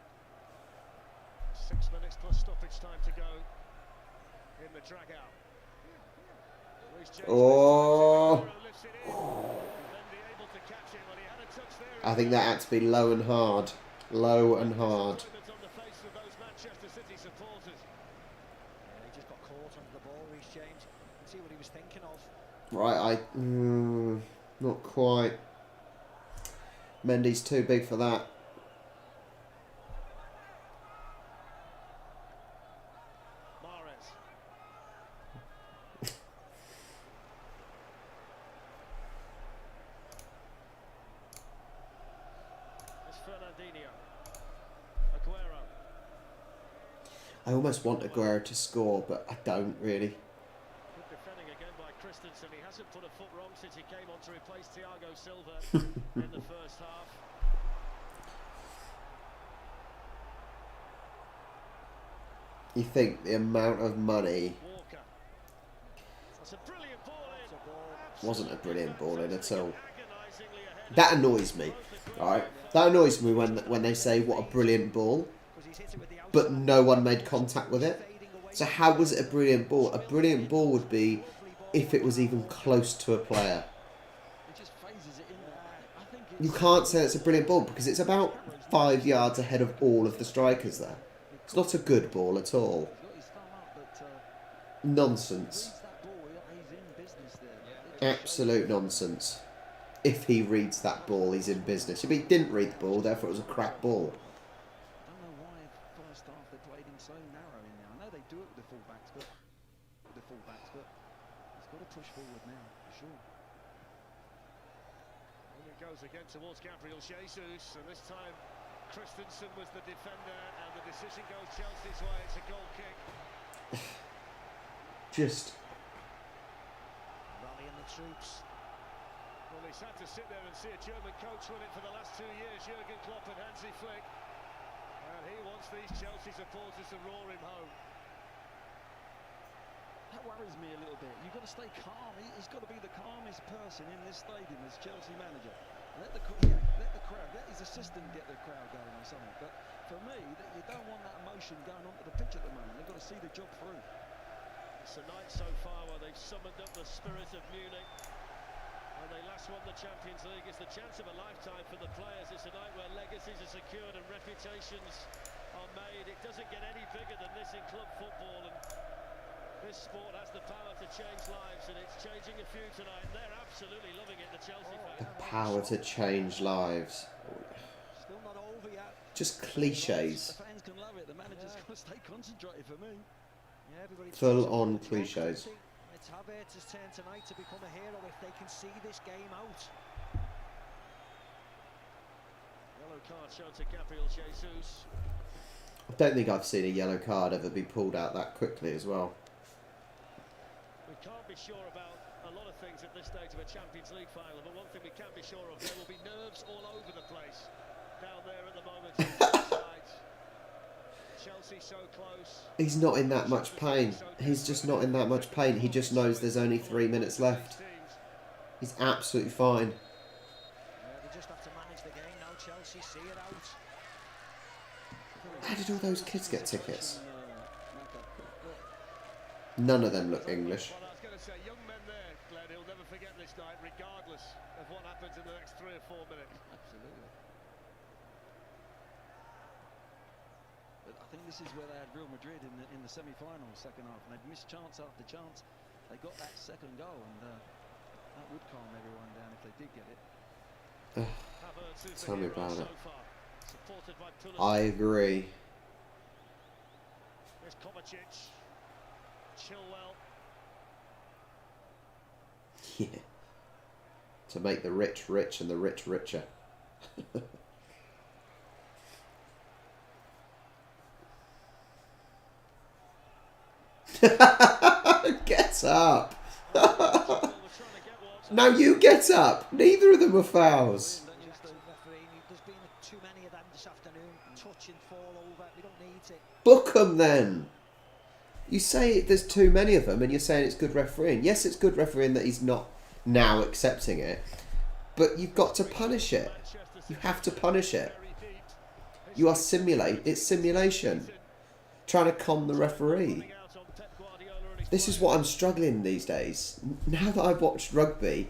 6 minutes plus stoppage time to go in the drag out. Reece James Oh. lifts it in. Then be able to catch it when he had a touch there. I think that had to be low and hard. Low and hard. Disappointment on the face of those Manchester City supporters. Yeah, he just got caught under the ball, Reece James. You can see what he was thinking of. Right, not quite. Mendy's too big for that. I almost want Aguero to score, but I don't really. Good defending again by Christensen. He hasn't put a foot wrong since he came on to replace Thiago Silva in the first half. You think the amount of money Walker. That's a brilliant ball in. wasn't a brilliant ball in at all. Agonisingly ahead. That annoys me. Alright? That annoys me when they say what a brilliant ball, but no one made contact with it. So how was it a brilliant ball? A brilliant ball would be if it was even close to a player. It just phases it in there. I think You can't say it's a brilliant ball because it's about 5 yards ahead of all of the strikers there. It's not a good ball at all. he's got his thumb up, but Nonsense. reads that ball, he's in business there. Absolute nonsense. If he reads that ball, he's in business. If he didn't read the ball, therefore it was a crap ball. I don't know why first half they played him so narrow in there. I know they do it with the fullbacks, but he's got to push forward now for sure. And it goes again towards Gabriel Jesus, and this time Christensen was the defender, and the decision goes Chelsea's way. It's a goal kick. Just Rallying the troops. Well, he's had to sit there and see a German coach run it for the last 2 years, Jurgen Klopp and Hansi Flick. And he wants these Chelsea supporters to roar him home. That worries me a little bit. You've got to stay calm. He's got to be the calmest person in this stadium as Chelsea manager. Let the crowd, let his assistant get the crowd going or something. But for me, you don't want that emotion going onto the pitch at the moment. They've got to see the job through. It's a night so far where they've summoned up the spirit of Munich. When they last won the Champions League, it's the chance of a lifetime for the players. It's a night where legacies are secured and reputations are made. It doesn't get any bigger than this in club football, and this sport has the power to change lives, and it's changing a few tonight. They're absolutely loving it, the Chelsea fans. power to change lives. Still not over yet. Just cliches. The fans can love it. The manager's got to stay concentrated for me. Yeah, everybody Full talks on about cliches. It's Havertz's turn tonight to become a hero if they can see this game out. Yellow card shown to Gabriel Jesus. I don't think I've seen a yellow card ever be pulled out that quickly as well. We can't be sure about a lot of things at this stage of a Champions League final, but one thing we can be sure of, there will be nerves all over the place down there at the moment on both sides. Chelsea so close. He's not in that much pain. He's just not in that much pain. He just knows there's only 3 minutes left. He's absolutely fine. Yeah, they just have to manage the game now. Chelsea see it out. How did all those kids get tickets? None of them look English. Well, I was going to say, young men there, Glenn, he'll never forget this night, regardless of what happens in the next 3 or 4 minutes. Absolutely. But I think this is where they had Real Madrid in the semi-finals, second half, and they'd missed chance after chance. They got that second goal, and that would calm everyone down if they did get it. Havertz is the Tell me hero about so it. far, supported by Pulisic. I agree. There's Kovacic, Chilwell. Yeah. To make the rich rich and the rich richer. Get up. Well, we're trying to get one. Now you get up. Neither of them were fouls. Referee, there's been too many of them this afternoon. Touch and fall over. We don't need it. Book them then. You say there's too many of them and you're saying it's good refereeing. Yes, it's good refereeing that he's not now accepting it. But you've got to punish it. You have to punish it. You are it's simulation. Trying to con the referee. This is what I'm struggling these days. Now that I've watched rugby,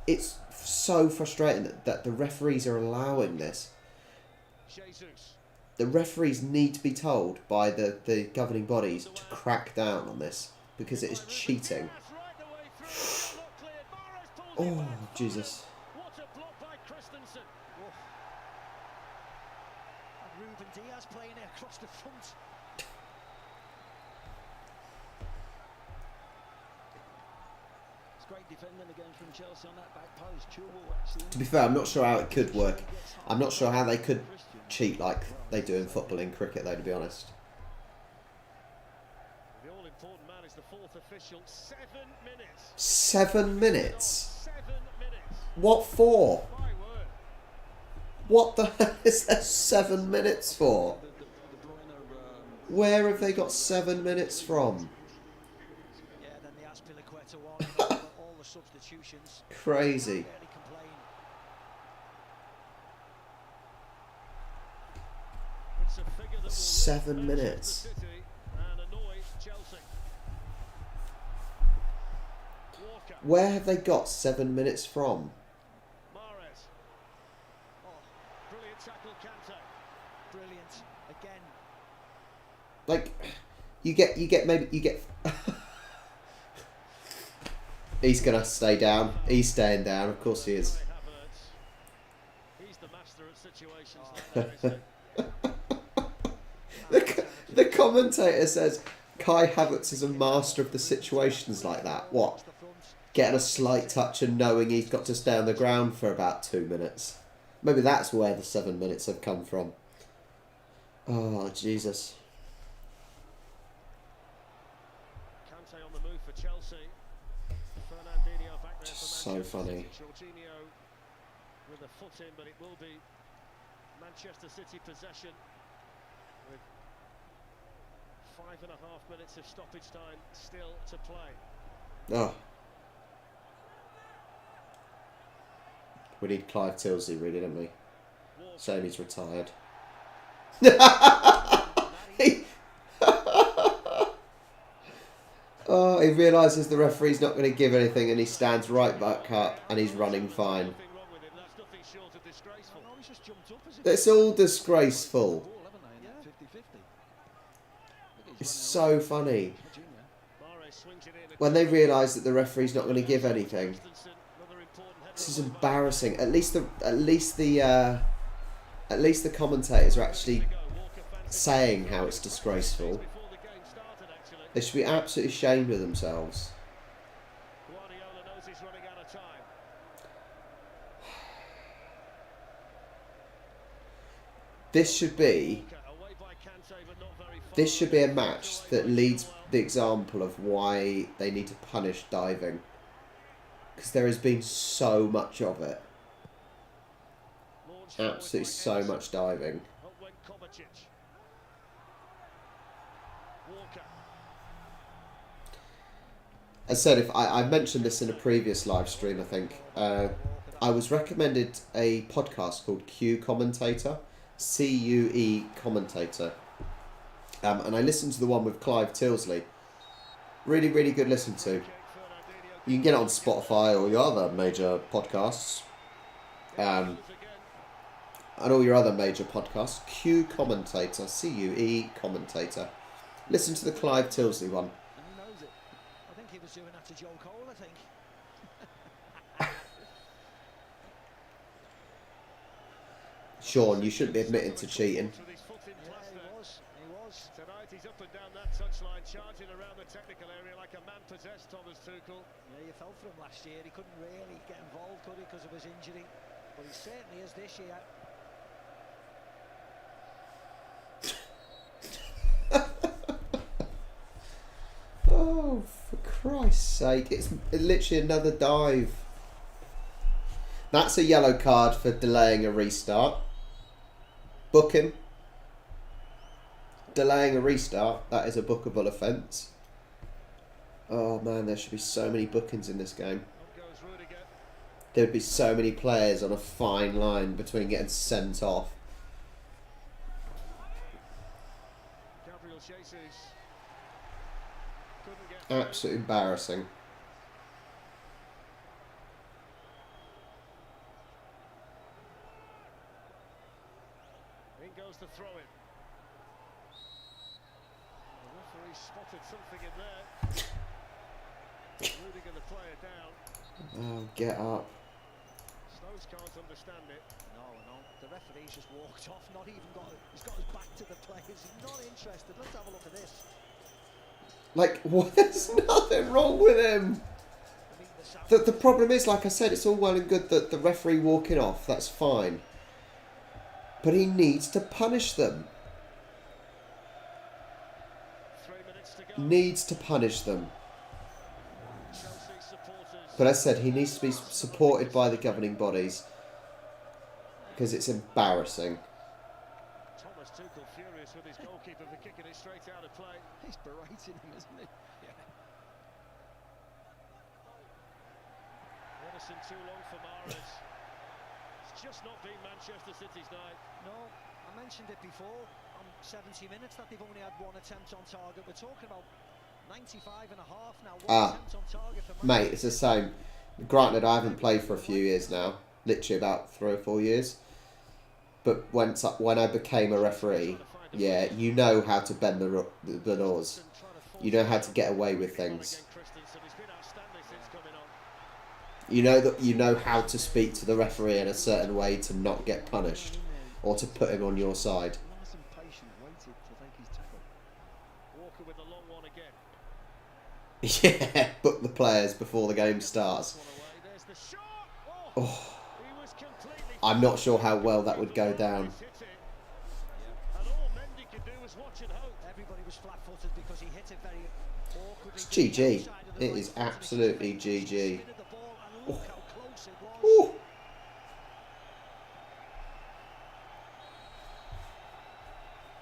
it's so frustrating that the referees are allowing this. Jesus. The referees need to be told by the governing bodies to crack down on this because it is cheating. Oh, Jesus. What a block by Christensen. And Ruben Diaz playing it across the front. It's great defending again from Chelsea on that back post. Chilwell actually. To be fair, I'm not sure how it could work. I'm not sure how they could cheat like they do in football and cricket, though, to be honest. all-important man is the fourth official. 7 minutes. 7 minutes? 7 minutes. What for? My word. What the hell is there 7 minutes for? Where have they got 7 minutes from? Yeah, then the Aspilicueta one, all the substitutions. Crazy. Can't really complain. It's a figure that will 7 lift minutes. Manchester City and annoy Chelsea. Walker. Where have they got 7 minutes from? Mahrez. Oh, brilliant tackle, Kante. Brilliant. Again, Like, you get He's gonna stay down. He's staying down, of course he is. Kai Havertz. He's the master at situations like that, isn't he? The commentator says Kai Havertz is a master of the situations like that. What? the front. Getting a slight touch and knowing he's got to stay on the ground for about 2 minutes. Maybe that's where the 7 minutes have come from. Oh, Jesus. Kante on the move for Chelsea. Fernandinho back there Just for so Manchester funny. City. Jorginho with a foot in, but it will be Manchester City possession with 5.5 minutes of stoppage time still to play. Oh. We need Clive Tilsley, really, don't we? Walker. Shame he's retired. Oh, he realises the referee's not going to give anything and he stands right back up and he's running fine. Nothing wrong with him. That's nothing short of disgraceful. No, he's just jumped up as if It's all disgraceful. Ball, haven't they, in that 50-50? Look, he's It's running so away. funny. Virginia. Mahrez swings it in. When they realise that the referee's not going to give anything. Another important header This is on the bar. embarrassing. At least the commentators are actually Walker fancies saying how it's disgraceful. before the game started, actually. They should be absolutely ashamed of themselves. Guardiola knows he's running out of time. This should be Away by Kante, but not very far. This should be a match that leads the example of why they need to punish diving. Because there has been so much of it. Launched forward Absolutely by so Edison. much diving. Up went Kovacic. Walker. As I said, if I mentioned this in a previous live stream, I think. I was recommended a podcast called Q Commentator. CUE Commentator. And I listened to the one with Clive Tilsley. Really, really good listen to. You can get it on Spotify or your other major podcasts. And all your other major podcasts. Q Commentator. CUE Commentator. Listen to the Clive Tilsley one. and he knows it. I think he was doing that to Joe Cole, I think. Sean, you shouldn't be admitting to cheating. With his foot in Yeah, plaster. he was. He was. Tonight he's up and down that touchline, charging around the technical area like a man possessed, Thomas Tuchel. Yeah, you felt for him last year. He couldn't really get involved, could he, because of his injury? But he certainly is this year. Oh, for Christ's sake. It's literally another dive. That's a yellow card for delaying a restart. Book him. Delaying a restart, that is a bookable offence. Oh man, there should be so many bookings in this game. Up goes Rudiger. There would be so many players on a fine line between getting sent off. Gabriel Jesus couldn't get through. Absolutely embarrassing. In goes the throw in. The referee spotted something in there. Rudiger the player down. Oh, get up. Stones can't understand it. No. The referee's just walked off, not even got... He's got his back to the players. He's not interested. Let's have a look at this. Like, what? There's nothing wrong with him. I mean, the sound... The problem is, like I said, it's all well and good that the referee walking off, that's fine. But he needs to punish them. 3 minutes to go. needs to punish them. Chelsea supporters. But as I said, he needs to be supported by the governing bodies because it's embarrassing. Thomas Tuchel furious with his goalkeeper for kicking it straight out of play. He's berating him, isn't he? Edison too long for Mahrez. It's just not been Manchester City's night. No, I mentioned it before on 70 minutes that they've only had one attempt on target. We're talking about 95 and a half now. One attempt on target for Mate, it's the same. Granted, I haven't played for a few years now, literally about 3 or 4 years. But when I became a referee, yeah, you know how to bend the laws. You know how to get away with things. You know how to speak to the referee in a certain way to not get punished or to put him on your side. Nice and patient, waited to take his tackle. Walker with the long one again. Yeah, book the players before the game starts. There's the shot. Oh, He was completely. I'm not sure how well that would go down. Hit it. And all Mendy could do was watch and hope. Everybody was flat-footed because he hit it very awkwardly. It's to the GG. outside of the It right is foot, and he absolutely spinning GG. the ball, and look how close it was. Ooh.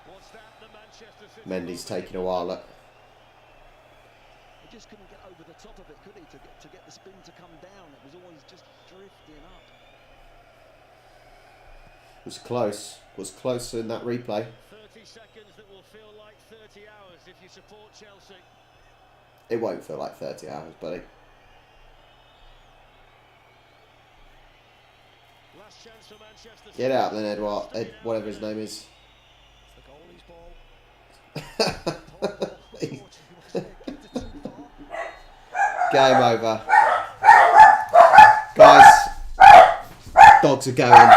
What's that? The Manchester City. Mendy's taking a while. Look. He just couldn't get over the top of it, could he? To get the spin to come down. It was always just drifting up. Was close. Was close in that replay. 30 seconds that will feel like 30 hours if you support Chelsea. It won't feel like 30 hours, buddy. Last chance for Manchester City. Get out then, Edward. Whatever his name is. It's the goalie's ball. Game over. Guys, dogs are going.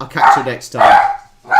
I'll catch you next time.